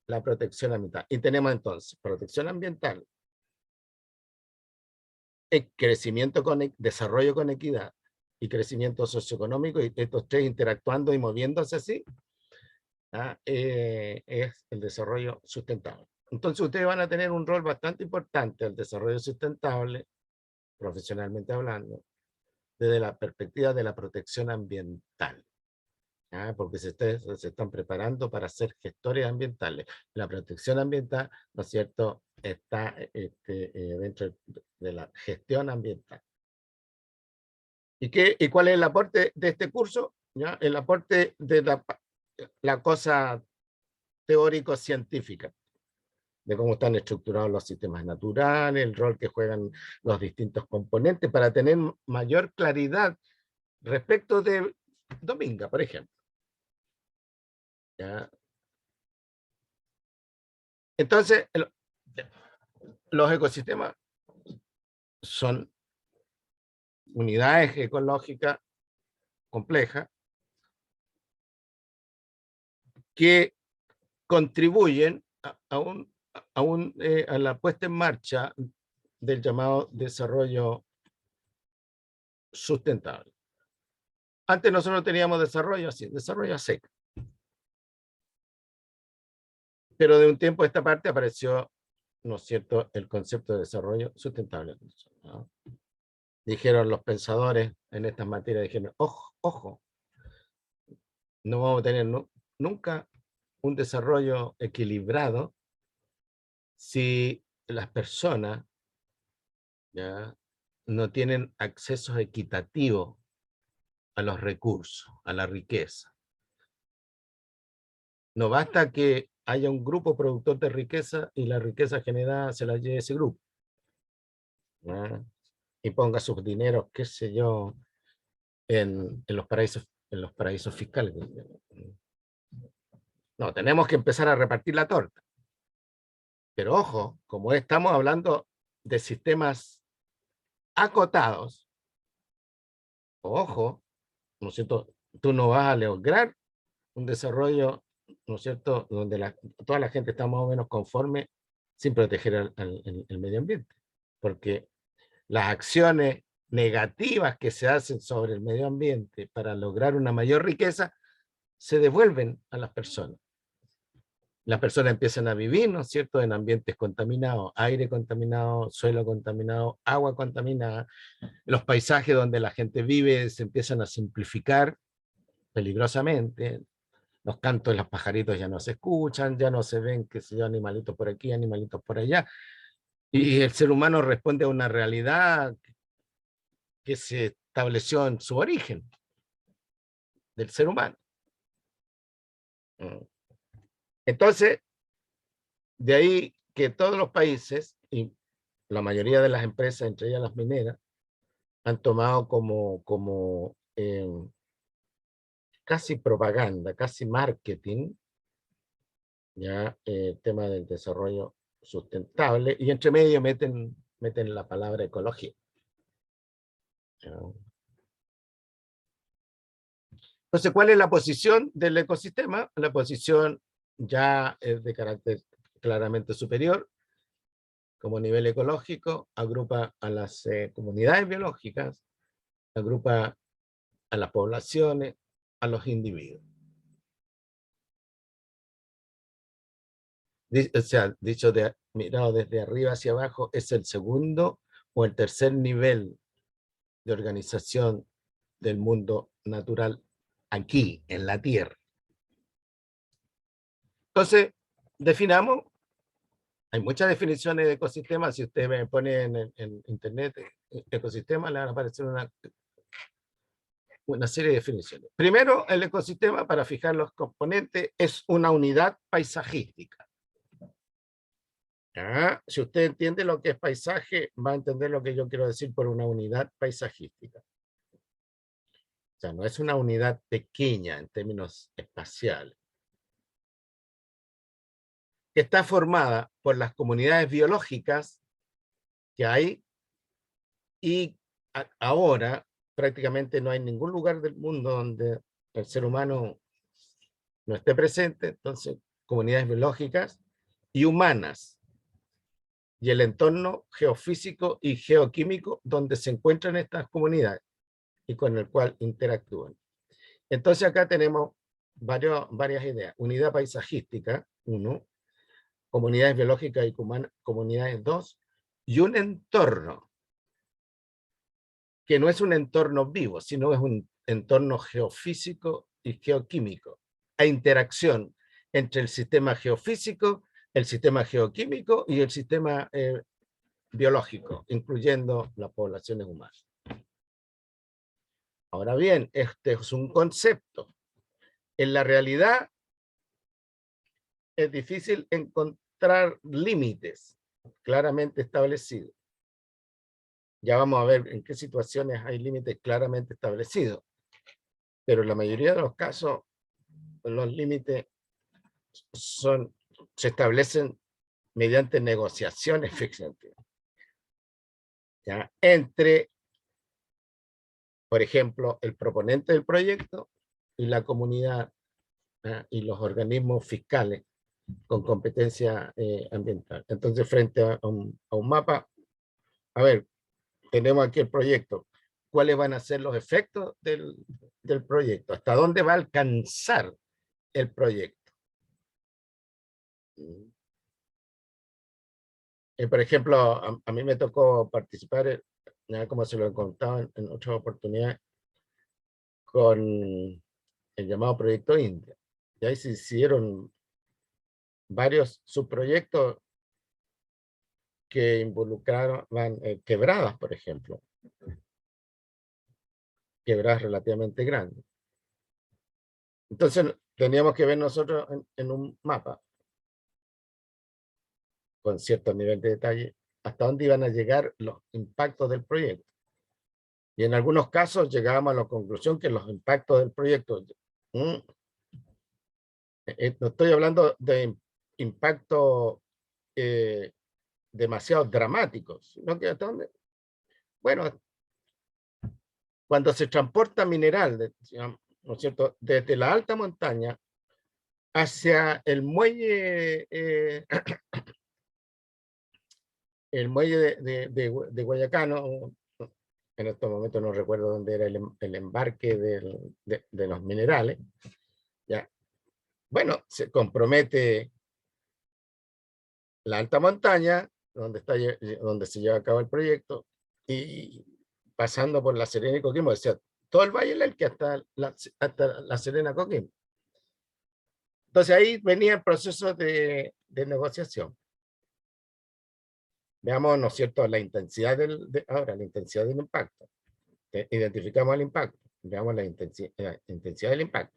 La protección ambiental. Y tenemos entonces protección ambiental, crecimiento desarrollo con equidad y crecimiento socioeconómico, y estos tres interactuando y moviéndose así, es el desarrollo sustentable. Entonces ustedes van a tener un rol bastante importante al desarrollo sustentable, profesionalmente hablando, desde la perspectiva de la protección ambiental, porque se están preparando para ser gestores ambientales. La protección ambiental, ¿no es cierto?, está dentro de la gestión ambiental. ¿Y cuál es el aporte de este curso? ¿Ya? El aporte de la cosa teórico-científica, de cómo están estructurados los sistemas naturales, el rol que juegan los distintos componentes para tener mayor claridad respecto de Dominga, por ejemplo. ¿Ya? Entonces, los ecosistemas son unidades ecológicas complejas que contribuyen a la puesta en marcha del llamado desarrollo sustentable. Antes nosotros teníamos desarrollo así, desarrollo a seco. Pero de un tiempo a esta parte apareció, ¿no es cierto?, el concepto de desarrollo sustentable, ¿no? Dijeron los pensadores en estas materias, dijeron, ojo, ojo, no vamos a tener nunca un desarrollo equilibrado si las personas, ¿ya?, no tienen acceso equitativo a los recursos, a la riqueza. No basta que haya un grupo productor de riqueza y la riqueza generada se la lleve ese grupo, ¿ya?, y ponga sus dineros, qué sé yo, en los paraísos fiscales. No, tenemos que empezar a repartir la torta. Pero ojo, como estamos hablando de sistemas acotados, ojo, ¿no es cierto?, tú no vas a lograr un desarrollo, ¿no es cierto?, donde toda la gente está más o menos conforme sin proteger el medio ambiente. Porque las acciones negativas que se hacen sobre el medio ambiente para lograr una mayor riqueza se devuelven a las personas. Las personas empiezan a vivir, ¿no es cierto?, en ambientes contaminados, aire contaminado, suelo contaminado, agua contaminada. Los paisajes donde la gente vive se empiezan a simplificar peligrosamente. Los cantos de los pajaritos ya no se escuchan, ya no se ven, qué sé yo, animalitos por aquí, animalitos por allá. Y el ser humano responde a una realidad que se estableció en su origen, del ser humano. Entonces, de ahí que todos los países, y la mayoría de las empresas, entre ellas las mineras, han tomado como casi propaganda, casi marketing, ya tema del desarrollo sustentable, y entre medio meten meten la palabra ecología. Entonces, ¿cuál es la posición del ecosistema? La posición ya es de carácter claramente superior. Como nivel ecológico, agrupa a las comunidades biológicas, agrupa a las poblaciones, a los individuos. O sea, mirado desde arriba hacia abajo, es el segundo o el tercer nivel de organización del mundo natural aquí, en la Tierra. Entonces, definamos, hay muchas definiciones de ecosistemas. Si usted me pone en internet ecosistema, le van a aparecer una serie de definiciones. Primero, el ecosistema, para fijar los componentes, es una unidad paisajística. ¿Ya? Si usted entiende lo que es paisaje, va a entender lo que yo quiero decir por una unidad paisajística. O sea, no es una unidad pequeña en términos espaciales, que está formada por las comunidades biológicas que hay, y ahora prácticamente no hay ningún lugar del mundo donde el ser humano no esté presente. Entonces, comunidades biológicas y humanas, y el entorno geofísico y geoquímico donde se encuentran estas comunidades y con el cual interactúan. Entonces acá tenemos varias ideas. Unidad paisajística, 1, comunidades biológicas y humanas, comunidades, 2, y un entorno que no es un entorno vivo, sino es un entorno geofísico y geoquímico, a interacción entre el sistema geofísico, el sistema geoquímico y el sistema biológico, incluyendo las poblaciones humanas. Ahora bien, este es un concepto. En la realidad es difícil encontrar límites claramente establecidos. Ya vamos a ver en qué situaciones hay límites claramente establecidos. Pero en la mayoría de los casos, los límites se establecen mediante negociaciones, fíjense, ¿ya? Entre, por ejemplo, el proponente del proyecto y la comunidad, ¿ya? Y los organismos fiscales con competencia ambiental. Entonces, frente a un mapa, a ver, tenemos aquí el proyecto. ¿Cuáles van a ser los efectos del proyecto? ¿Hasta dónde va a alcanzar el proyecto? Por ejemplo, a mí me tocó participar, como se lo he contado en otras oportunidades, con el llamado Proyecto India. Y ahí se hicieron varios subproyectos que involucraron quebradas, por ejemplo. Quebradas relativamente grandes. Entonces, teníamos que ver nosotros en un mapa, con cierto nivel de detalle, hasta dónde iban a llegar los impactos del proyecto. Y en algunos casos llegábamos a la conclusión que los impactos del proyecto, no estoy hablando de impactos demasiado dramáticos, sino que hasta dónde, bueno, cuando se transporta mineral, ¿no es cierto?, desde la alta montaña hacia el muelle de Guayacano. En estos momentos no recuerdo dónde era el embarque de los minerales, ¿ya? Bueno, se compromete la alta montaña, donde se lleva a cabo el proyecto, y pasando por La Serena y Coquimbo, o sea, todo el Valle del Elqui hasta La Serena, Coquimbo. Entonces ahí venía el proceso de negociación. Veamos, ¿no es cierto?, la intensidad ahora, la intensidad del impacto. Identificamos el impacto, veamos la intensidad del impacto.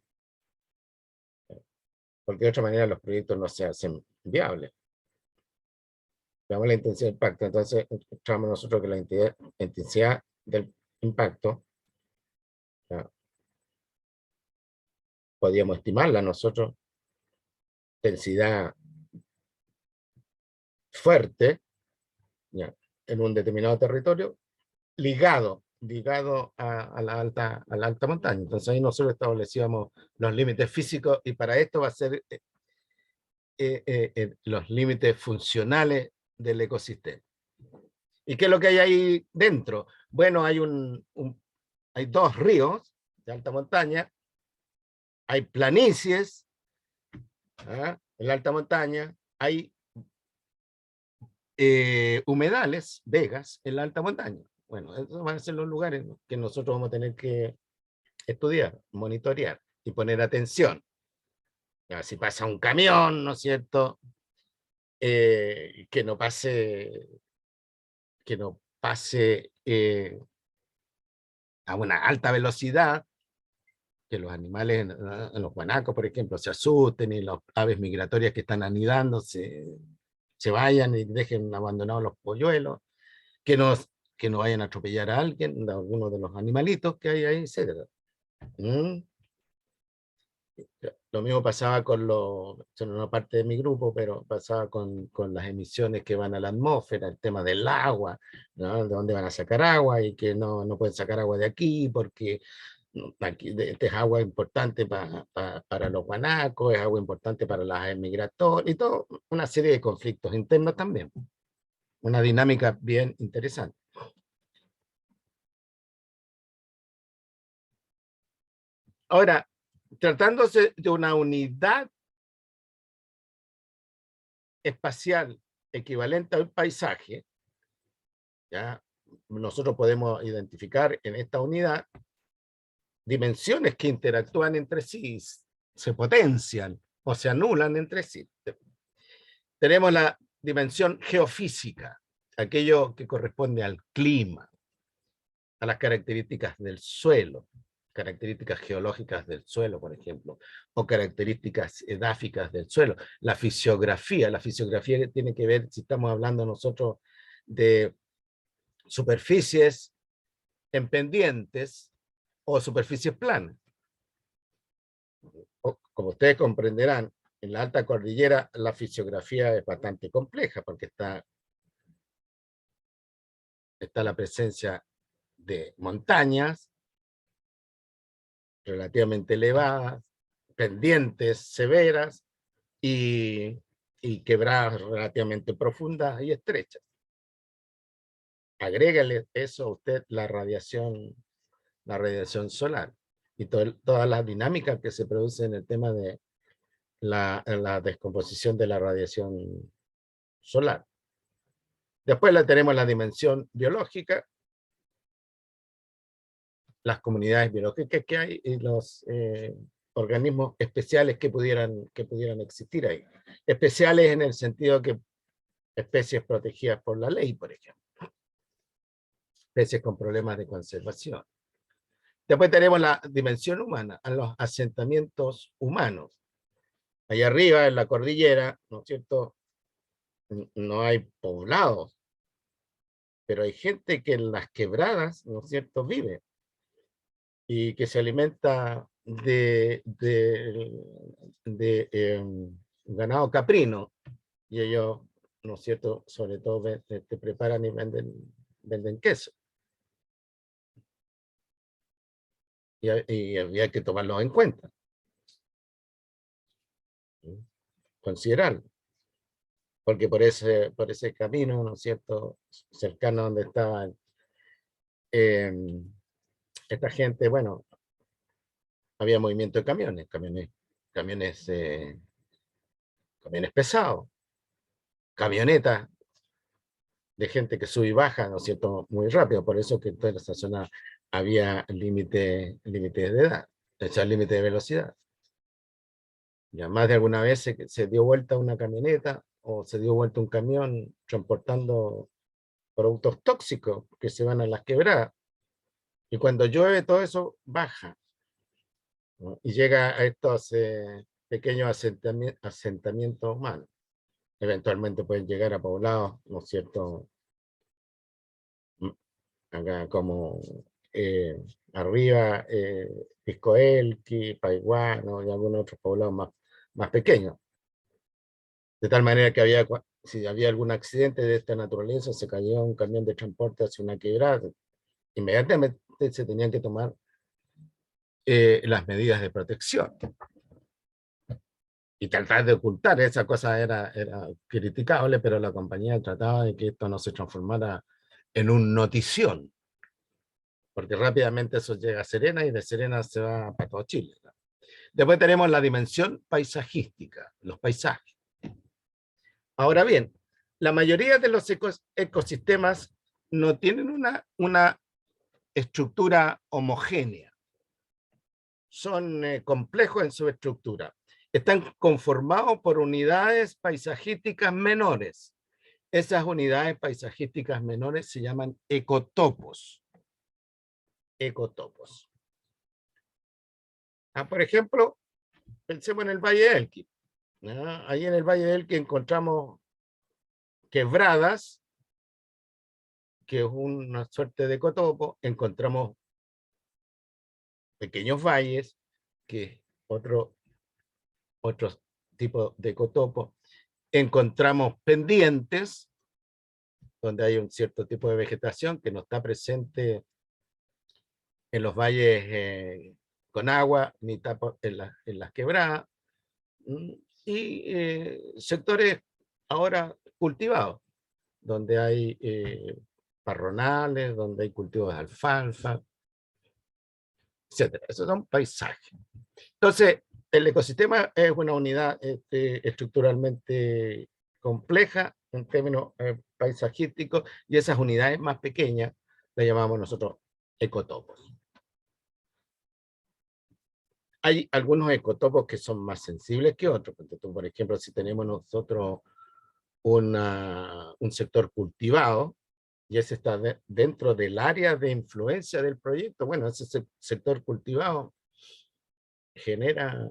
Porque de otra manera los proyectos no se hacen viables. Veamos la intensidad del impacto. Entonces, encontramos nosotros que la intensidad del impacto, ¿ya?, podíamos estimarla nosotros, densidad fuerte, ¿ya?, en un determinado territorio, ligado a la alta montaña. Entonces ahí nosotros establecíamos los límites físicos y para esto va a ser los límites funcionales del ecosistema. ¿Y qué es lo que hay ahí dentro? Bueno, hay dos ríos de alta montaña, hay planicies, ¿ah?, en la alta montaña, hay humedales, vegas, en la alta montaña. Bueno, esos van a ser los lugares, ¿no?, que nosotros vamos a tener que estudiar, monitorear y poner atención. Ya, si pasa un camión, ¿no es cierto? Que no pase, a una alta velocidad, que los animales en los guanacos, por ejemplo, se asusten y las aves migratorias que están anidando se vayan y dejen abandonados los polluelos, que no, que no vayan a atropellar a alguien, a alguno de los animalitos que hay ahí, etc. ¿Mm? Lo mismo pasaba son una parte de mi grupo, pero pasaba con las emisiones que van a la atmósfera, el tema del agua, ¿no? De dónde van a sacar agua y que no pueden sacar agua de aquí porque aquí, este es agua importante para los guanacos, es agua importante para las aves migratorias y todo, una serie de conflictos internos también. Una dinámica bien interesante. Ahora, tratándose de una unidad espacial equivalente a un paisaje, ¿ya?, nosotros podemos identificar en esta unidad dimensiones que interactúan entre sí, se potencian o se anulan entre sí. Tenemos la dimensión geofísica, aquello que corresponde al clima, a las características del suelo, características geológicas del suelo, por ejemplo, o características edáficas del suelo. La fisiografía tiene que ver, si estamos hablando nosotros de superficies en pendientes o superficies planas. Como ustedes comprenderán, en la alta cordillera la fisiografía es bastante compleja porque está la presencia de montañas relativamente elevadas, pendientes severas y quebradas relativamente profundas y estrechas. Agrégale eso a usted la radiación solar y todas las dinámicas que se producen en el tema de la descomposición de la radiación solar. Después tenemos la dimensión biológica, las comunidades biológicas que hay y los organismos especiales que pudieran existir ahí. Especiales en el sentido que especies protegidas por la ley, por ejemplo. Especies con problemas de conservación. Después tenemos la dimensión humana, a los asentamientos humanos. Allá arriba, en la cordillera, ¿no es cierto?, no hay poblados, pero hay gente que en las quebradas, ¿no es cierto?, vive y que se alimenta de ganado caprino, y ellos, ¿no es cierto?, sobre todo te preparan y venden queso. Y había que tomarlos en cuenta, considerarlo, porque por ese camino, ¿no es cierto?, cercano a donde estaban esta gente, bueno, había movimiento de camiones pesados, camionetas de gente que sube y baja, ¿no es cierto?, muy rápido, por eso que en toda esa zona había límites de edad, o sea, límite de velocidad. Ya más de alguna vez se dio vuelta una camioneta o se dio vuelta un camión transportando productos tóxicos que se van a las quebradas. Y cuando llueve todo eso baja, ¿no?, y llega a estos pequeños asentamientos humanos. Eventualmente pueden llegar a poblados, ¿no es cierto?, acá como arriba, Pisco Elqui, Paihuano y algunos otros poblados más pequeños. De tal manera que había si había algún accidente de esta naturaleza, se cayó un camión de transporte hacia una quebrada, inmediatamente se tenían que tomar las medidas de protección. Y tratar de ocultar esa cosa era criticable, pero la compañía trataba de que esto no se transformara en un notición, porque rápidamente eso llega a Serena y de Serena se va para todo Chile. Después tenemos la dimensión paisajística, los paisajes. Ahora bien, la mayoría de los ecosistemas no tienen una estructura homogénea. Son complejos en su estructura. Están conformados por unidades paisajísticas menores. Esas unidades paisajísticas menores se llaman ecotopos. Ecotopos. Por ejemplo, pensemos en el Valle de Elqui. Ahí en el Valle de Elqui encontramos quebradas, que es una suerte de ecotopo. Encontramos pequeños valles, que es otro tipo de ecotopo. Encontramos pendientes, donde hay un cierto tipo de vegetación que no está presente en los valles con agua, ni está en las quebradas, y sectores ahora cultivados, donde hay parronales, donde hay cultivos de alfalfa, etc. Esos son paisajes. Entonces, el ecosistema es una unidad estructuralmente compleja en términos paisajísticos, y esas unidades más pequeñas las llamamos nosotros ecotopos. Hay algunos ecotopos que son más sensibles que otros. Por ejemplo, si tenemos nosotros un sector cultivado, y ese está dentro del área de influencia del proyecto, bueno, ese sector cultivado genera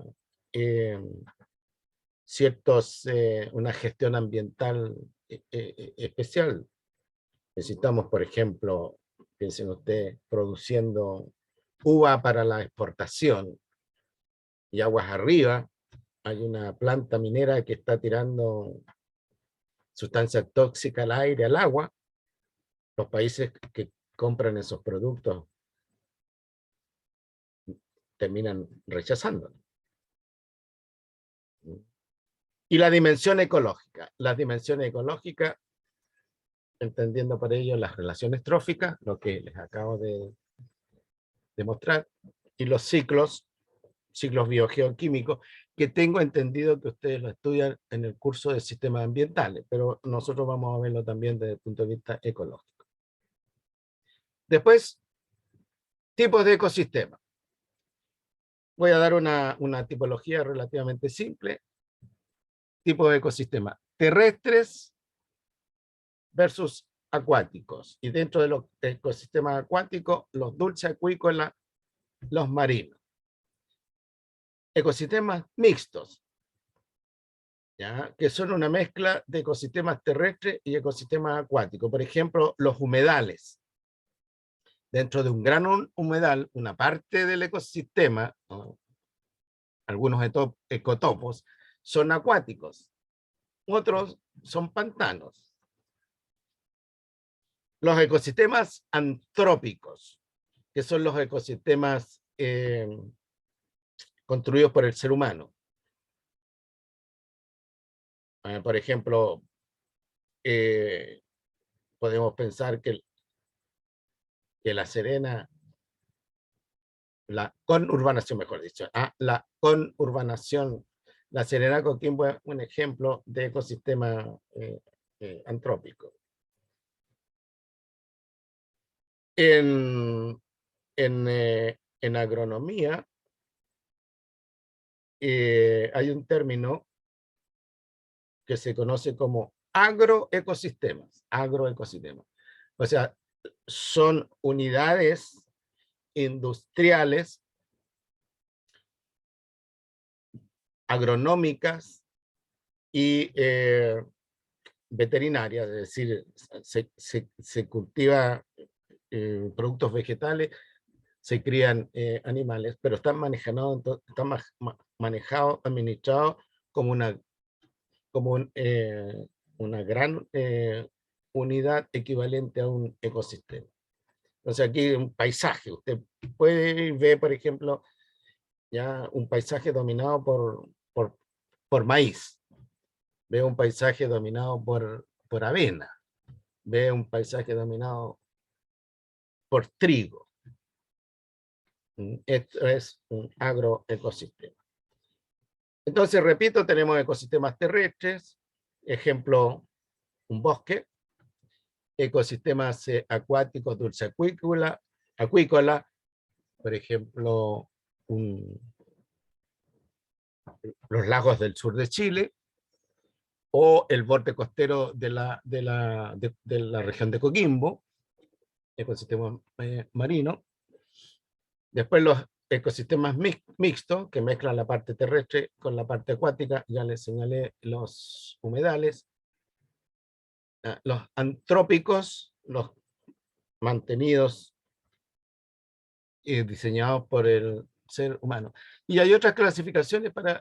una gestión ambiental especial. Necesitamos, por ejemplo, piensen ustedes, produciendo uva para la exportación, y aguas arriba hay una planta minera que está tirando sustancias tóxicas al aire, al agua. Los países que compran esos productos terminan rechazándolo. Y la dimensión ecológica. Las dimensiones ecológicas, entendiendo por ello las relaciones tróficas, lo que les acabo de mostrar, y los ciclos biogeoquímicos, que tengo entendido que ustedes lo estudian en el curso de sistemas ambientales, pero nosotros vamos a verlo también desde el punto de vista ecológico. Después, tipos de ecosistemas. Voy a dar una tipología relativamente simple. Tipos de ecosistemas terrestres versus acuáticos. Y dentro de los ecosistemas acuáticos, los dulceacuícolas, los marinos. Ecosistemas mixtos, ¿ya? Que son una mezcla de ecosistemas terrestres y ecosistemas acuáticos. Por ejemplo, los humedales. Dentro de un gran humedal, una parte del ecosistema, ¿no?, algunos ecotopos, son acuáticos, otros son pantanos. Los ecosistemas antrópicos, que son los ecosistemas construidos por el ser humano. Por ejemplo, podemos pensar que La Serena, la conurbanación, mejor dicho, la conurbanación, La Serena Coquimbo es un ejemplo de ecosistema antrópico. En agronomía hay un término que se conoce como agroecosistemas. Agroecosistemas. O sea, son unidades industriales, agronómicas y veterinarias, es decir, se cultiva productos vegetales, se crían animales, pero están manejados, administrados como una gran unidad equivalente a un ecosistema. Entonces aquí un paisaje, usted puede ver, por ejemplo, ya un paisaje dominado por maíz, ve un paisaje dominado por avena, ve un paisaje dominado por trigo. Esto es un agroecosistema. Entonces, repito, tenemos ecosistemas terrestres, ejemplo, un bosque, ecosistemas acuáticos acuícola, por ejemplo, los lagos del sur de Chile, o el borde costero de la región de Coquimbo, ecosistema marino. Después los ecosistemas mixtos, que mezclan la parte terrestre con la parte acuática, ya les señalé los humedales. Los antrópicos, los mantenidos y diseñados por el ser humano. Y hay otras clasificaciones para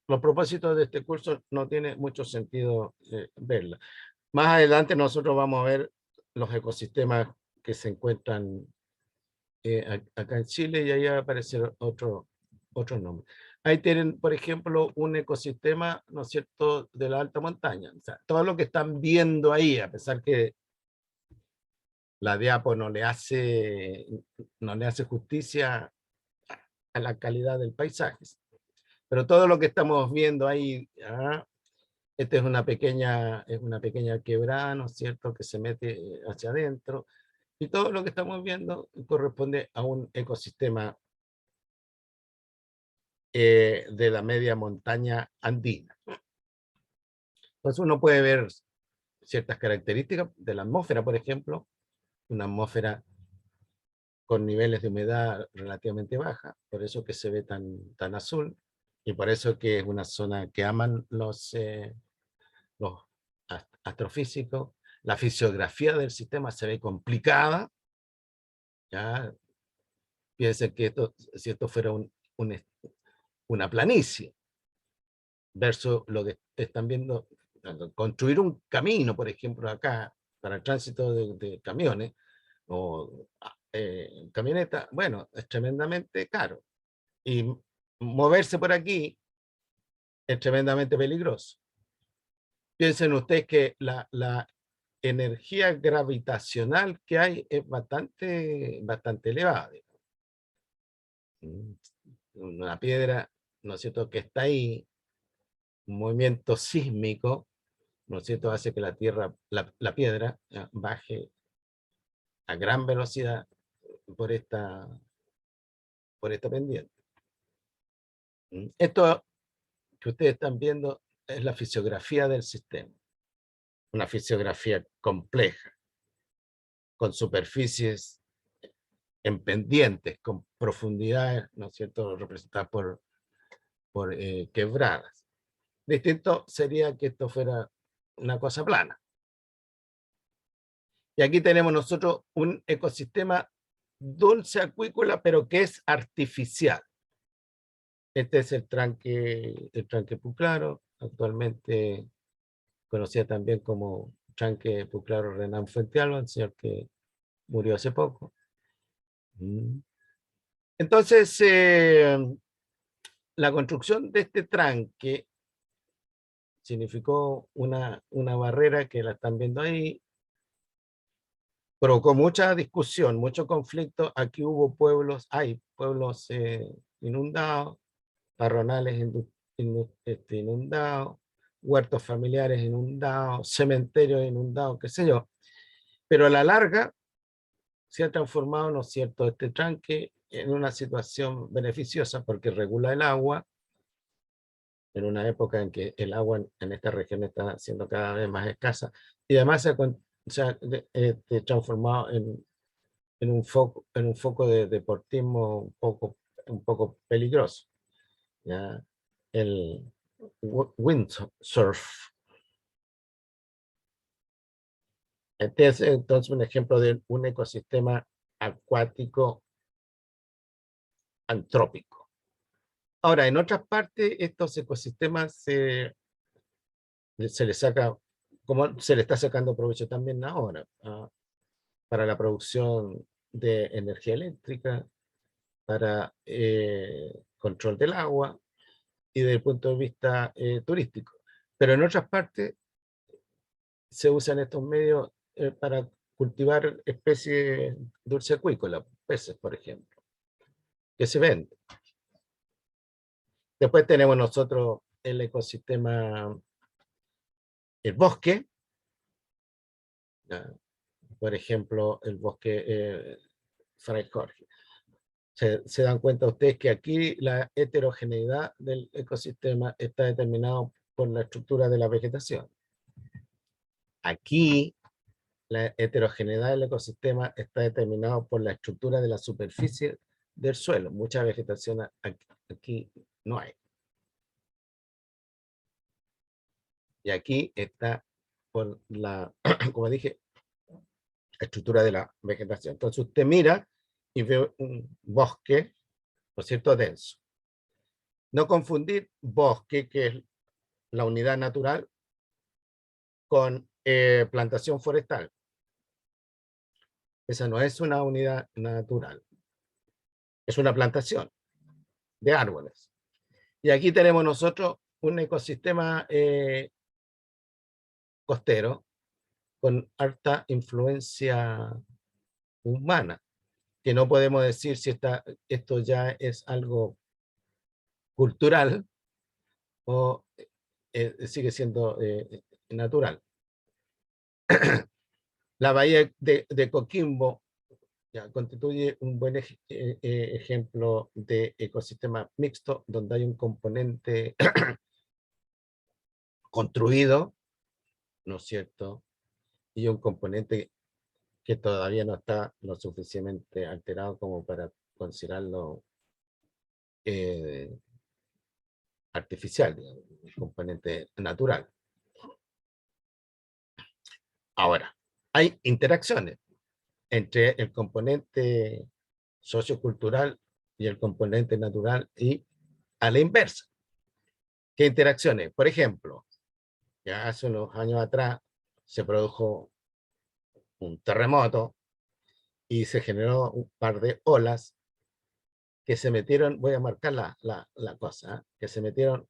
los propósitos de este curso, no tiene mucho sentido verla. Más adelante nosotros vamos a ver los ecosistemas que se encuentran acá en Chile, y ahí va a aparecer otro nombre. Ahí tienen, por ejemplo, un ecosistema, ¿no es cierto?, de la alta montaña. O sea, todo lo que están viendo ahí, a pesar que la diapo no le hace justicia a la calidad del paisaje. Pero todo lo que estamos viendo ahí, esta es una pequeña quebrada, ¿no es cierto?, que se mete hacia adentro. Y todo lo que estamos viendo corresponde a un ecosistema de la media montaña andina. Entonces uno puede ver ciertas características de la atmósfera, por ejemplo, una atmósfera con niveles de humedad relativamente baja, por eso que se ve tan azul, y por eso que es una zona que aman los astrofísicos. La fisiografía del sistema se ve complicada, ¿ya? Piensen que si esto fuera una planicie, versus lo que están viendo, construir un camino, por ejemplo, acá, para el tránsito de camiones, o camioneta, bueno, es tremendamente caro. Y moverse por aquí es tremendamente peligroso. Piensen ustedes que la energía gravitacional que hay es bastante elevada. Una piedra, ¿no es cierto?, que está ahí, un movimiento sísmico, ¿no es cierto?, hace que la piedra baje a gran velocidad por esta pendiente. Esto que ustedes están viendo es la fisiografía del sistema, una fisiografía compleja, con superficies en pendientes, con profundidades, ¿no es cierto?, representadas por quebradas. Distinto sería que esto fuera una cosa plana. Y aquí tenemos nosotros un ecosistema dulce acuícola, pero que es artificial. Este es el tranque Puclaro, actualmente conocida también como tranque Puclaro Renan Fuentealba, el señor que murió hace poco. Entonces, la construcción de este tranque significó una barrera que la están viendo ahí, provocó mucha discusión, mucho conflicto. Aquí hubo hay pueblos inundados, parronales inundados, huertos familiares inundados, cementerios inundados, qué sé yo. Pero a la larga se ha transformado, ¿no es cierto?, este tranque en una situación beneficiosa porque regula el agua, en una época en que el agua en esta región está siendo cada vez más escasa, y además se ha transformado en un foco de deportismo un poco peligroso, ¿ya? El windsurf. Este es entonces un ejemplo de un ecosistema acuático antrópico. Ahora, en otras partes, estos ecosistemas se le saca, como se le está sacando provecho también ahora, para la producción de energía eléctrica, para control del agua y desde el punto de vista turístico. Pero en otras partes se usan estos medios para cultivar especies dulceacuícolas, peces, por ejemplo, que se venden. Después tenemos nosotros el ecosistema, el bosque, ¿ya? Por ejemplo, el bosque Fray Jorge. Se dan cuenta ustedes que aquí la heterogeneidad del ecosistema está determinado por la estructura de la vegetación. Aquí la heterogeneidad del ecosistema está determinado por la estructura de la superficie del suelo. Mucha vegetación aquí no hay. Y aquí está por la, como dije, estructura de la vegetación. Entonces usted mira y ve un bosque, por cierto, denso. No confundir bosque, que es la unidad natural, con plantación forestal. Esa no es una unidad natural, es una plantación de árboles. Y aquí tenemos nosotros un ecosistema costero con alta influencia humana, que no podemos decir si esto ya es algo cultural o sigue siendo natural. La bahía de Coquimbo ya, constituye un buen ejemplo de ecosistema mixto, donde hay un componente construido, ¿no es cierto? Y un componente que todavía no está lo suficientemente alterado como para considerarlo eh, artificial, digamos, un componente natural. Ahora, hay interacciones entre el componente sociocultural y el componente natural y a la inversa. ¿Qué interacciones? Por ejemplo, ya hace unos años atrás se produjo un terremoto y se generó un par de olas que se metieron, voy a marcar la cosa, ¿eh? Que se metieron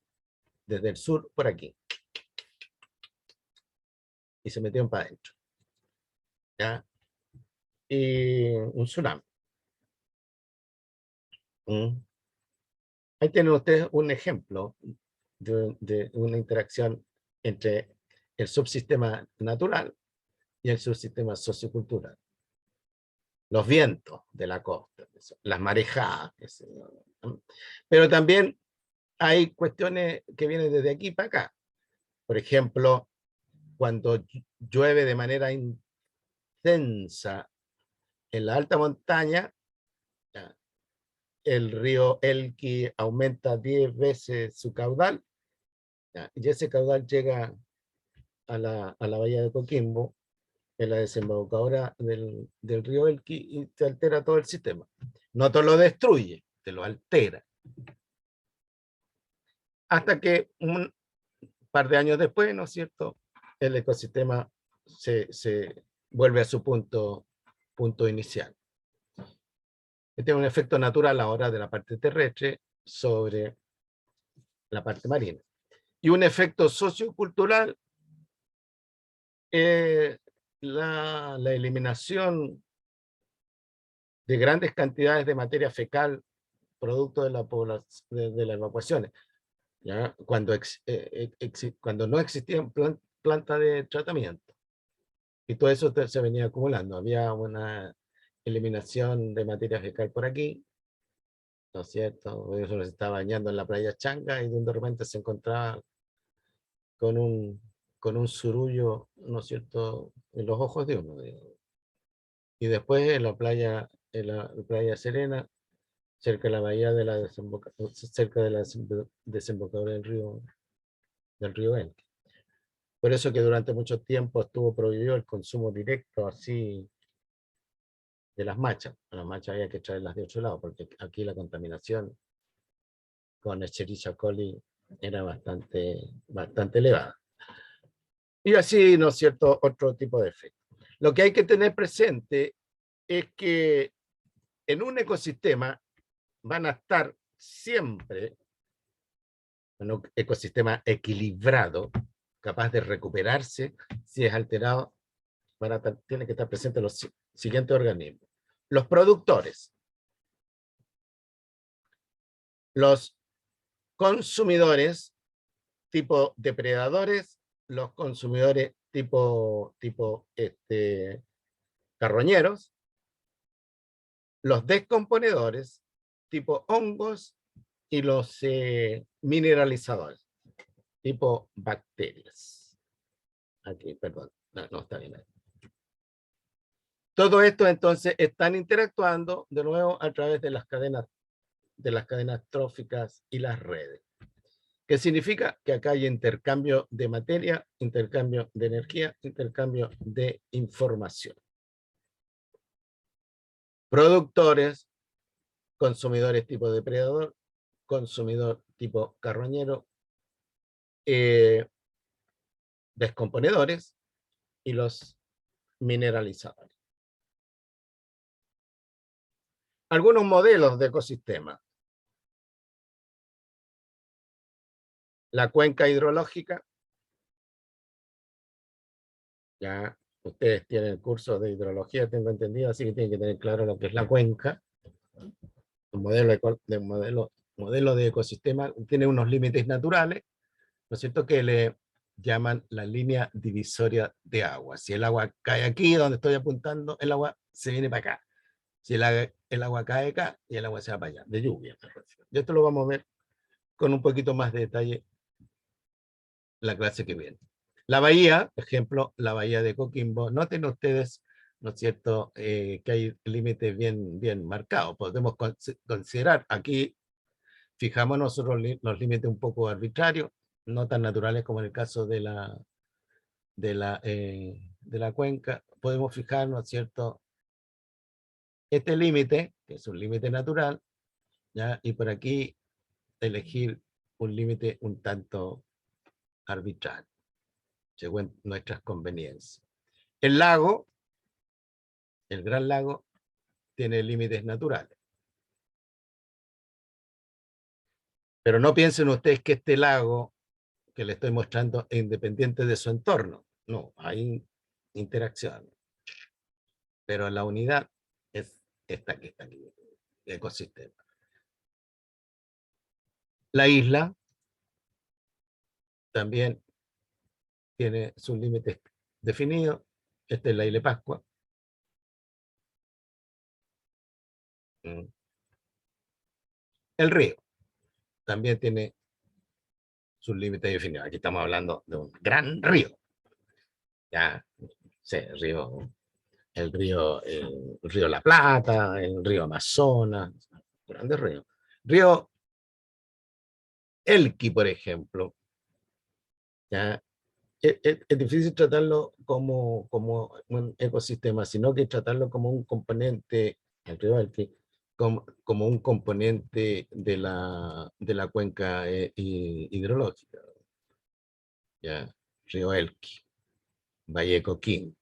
desde el sur por aquí y se metieron para adentro. ¿Ya? Y un tsunami. ¿Mm? Ahí tienen ustedes un ejemplo de una interacción entre el subsistema natural y el subsistema sociocultural. Los vientos de la costa, las marejadas, pero también hay cuestiones que vienen desde aquí para acá. Por ejemplo, cuando llueve de manera intensa en la alta montaña, el río Elqui aumenta 10 veces su caudal, y ese caudal llega a la bahía de Coquimbo, en la desembocadura del río Elqui, y te altera todo el sistema. No te lo destruye, te lo altera. Hasta que un par de años después, ¿no es cierto?, el ecosistema se vuelve a su punto inicial. Este es un efecto natural ahora de la parte terrestre sobre la parte marina. Y un efecto sociocultural, la eliminación de grandes cantidades de materia fecal producto de de las evacuaciones. ¿Ya? Cuando no existían plantas de tratamiento. Y todo eso se venía acumulando. Había una eliminación de materia fecal por aquí, ¿no es cierto? Eso se estaba bañando en la playa Changa y de repente se encontraba con un surullo, ¿no es cierto?, en los ojos de uno. Digamos. Y después en la playa Serena, cerca de la bahía de cerca de la desembocadura del río Elqui. Por eso que durante mucho tiempo estuvo prohibido el consumo directo así de las machas. A las machas había que traerlas de otro lado, porque aquí la contaminación con Escherichia coli era bastante elevada. Y así, ¿no es cierto?, otro tipo de efectos. Lo que hay que tener presente es que en un ecosistema van a estar siempre, en un ecosistema equilibrado, capaz de recuperarse si es alterado, tienen que estar presentes los siguientes organismos. Los productores, los consumidores tipo depredadores, los consumidores tipo carroñeros, los descomponedores tipo hongos y los mineralizadores tipo bacterias. Aquí, perdón, no está bien ahí. Todo esto entonces están interactuando de nuevo a través de las cadenas tróficas y las redes. ¿Qué significa? Que acá hay intercambio de materia, intercambio de energía, intercambio de información. Productores, consumidores tipo depredador, consumidor tipo carroñero, descomponedores y los mineralizadores. Algunos modelos de ecosistema. La cuenca hidrológica. Ya ustedes tienen el curso de hidrología, tengo entendido, así que tienen que tener claro lo que es la cuenca. Un modelo de ecosistema tiene unos límites naturales, ¿no es cierto?, que le llaman la línea divisoria de agua. Si el agua cae aquí, donde estoy apuntando, el agua se viene para acá. Si el agua cae acá, y el agua se va para allá, de lluvia. Y esto lo vamos a ver con un poquito más de detalle la clase que viene. La bahía, por ejemplo, la bahía de Coquimbo, noten ustedes, ¿no es cierto?, que hay límites bien marcados. Podemos considerar, aquí fijamos nosotros los límites un poco arbitrarios, no tan naturales como en el caso de la cuenca. Podemos fijar, ¿no es cierto?, este límite, que es un límite natural, ¿ya? Y por aquí elegir un límite un tanto arbitrario, según nuestras conveniencias. El lago, el Gran Lago, tiene límites naturales. Pero no piensen ustedes que este lago que les estoy mostrando es independiente de su entorno. No, hay interacción. Pero la unidad es esta que está aquí, el ecosistema. La isla también tiene sus límites definidos. Esta es la isla de Pascua. El río también tiene sus límites definidos. Aquí estamos hablando de un gran río. Ya, sí, el río La Plata, el río Amazonas, grandes ríos. Río Elqui, por ejemplo, ¿ya? Es difícil tratarlo como un ecosistema, sino que tratarlo como un componente, el río Elqui, como un componente de la cuenca hidrológica. ¿Ya? Río Elqui, Valle Coquín.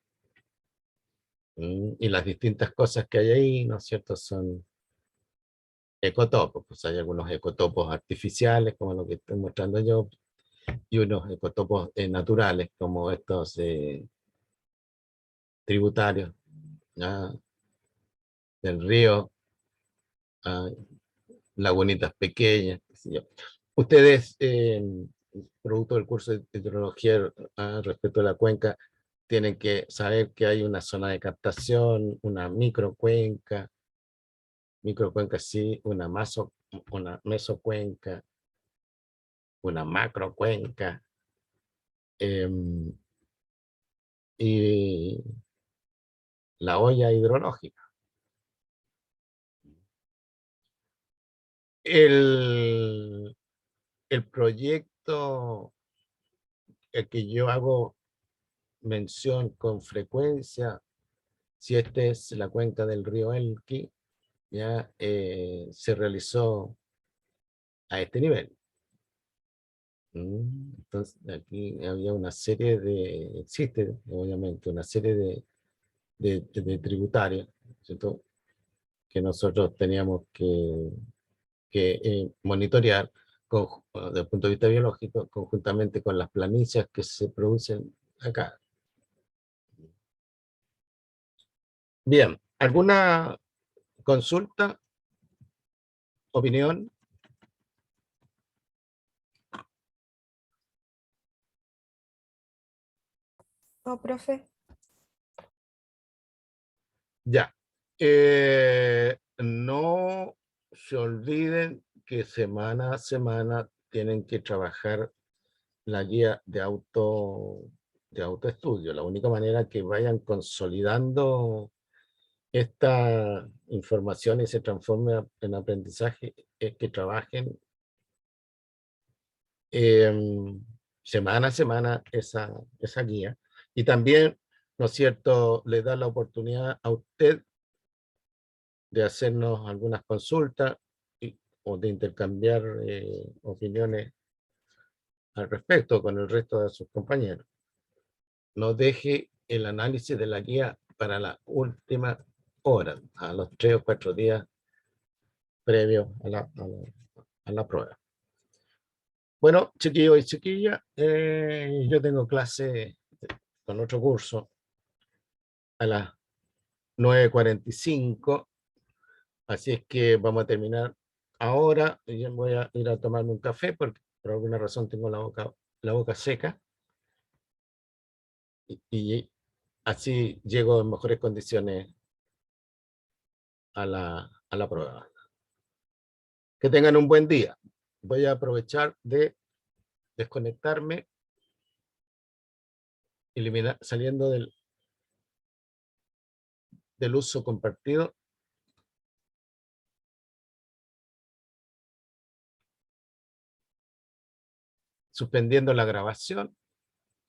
Y las distintas cosas que hay ahí, ¿no es cierto?, son ecotopos. Pues hay algunos ecotopos artificiales, como lo que estoy mostrando yo, y unos ecotopos naturales, como estos tributarios, ¿ya?, del río, lagunitas pequeñas, qué sé yo. Ustedes, producto del curso de hidrología respecto a la cuenca, tienen que saber que hay una zona de captación, una microcuenca sí, una mesocuenca, una macrocuenca, y la olla hidrológica. El proyecto que yo hago mención con frecuencia, si esta es la cuenca del río Elqui, ya se realizó a este nivel. Entonces, aquí había una serie de, existe obviamente una serie de tributarios, ¿cierto? Que nosotros teníamos que monitorear desde el punto de vista biológico, conjuntamente con las planillas que se producen acá. Bien, ¿alguna consulta, opinión? No, profe. Ya. No se olviden que semana a semana tienen que trabajar la guía de autoestudio. La única manera que vayan consolidando esta información y se transforme en aprendizaje es que trabajen semana a semana esa guía. Y también, ¿no es cierto?, le da la oportunidad a usted de hacernos algunas consultas o de intercambiar opiniones al respecto con el resto de sus compañeros. No deje el análisis de la guía para la última hora, a los 3 o 4 días previos a la prueba. Bueno, chiquillos y chiquillas, yo tengo clase con otro curso a las 9:45, así es que vamos a terminar ahora. Yo voy a ir a tomarme un café porque por alguna razón tengo la boca seca y así llego en mejores condiciones a la prueba. Que tengan un buen día. Voy a aprovechar de desconectarme, saliendo del uso compartido, suspendiendo la grabación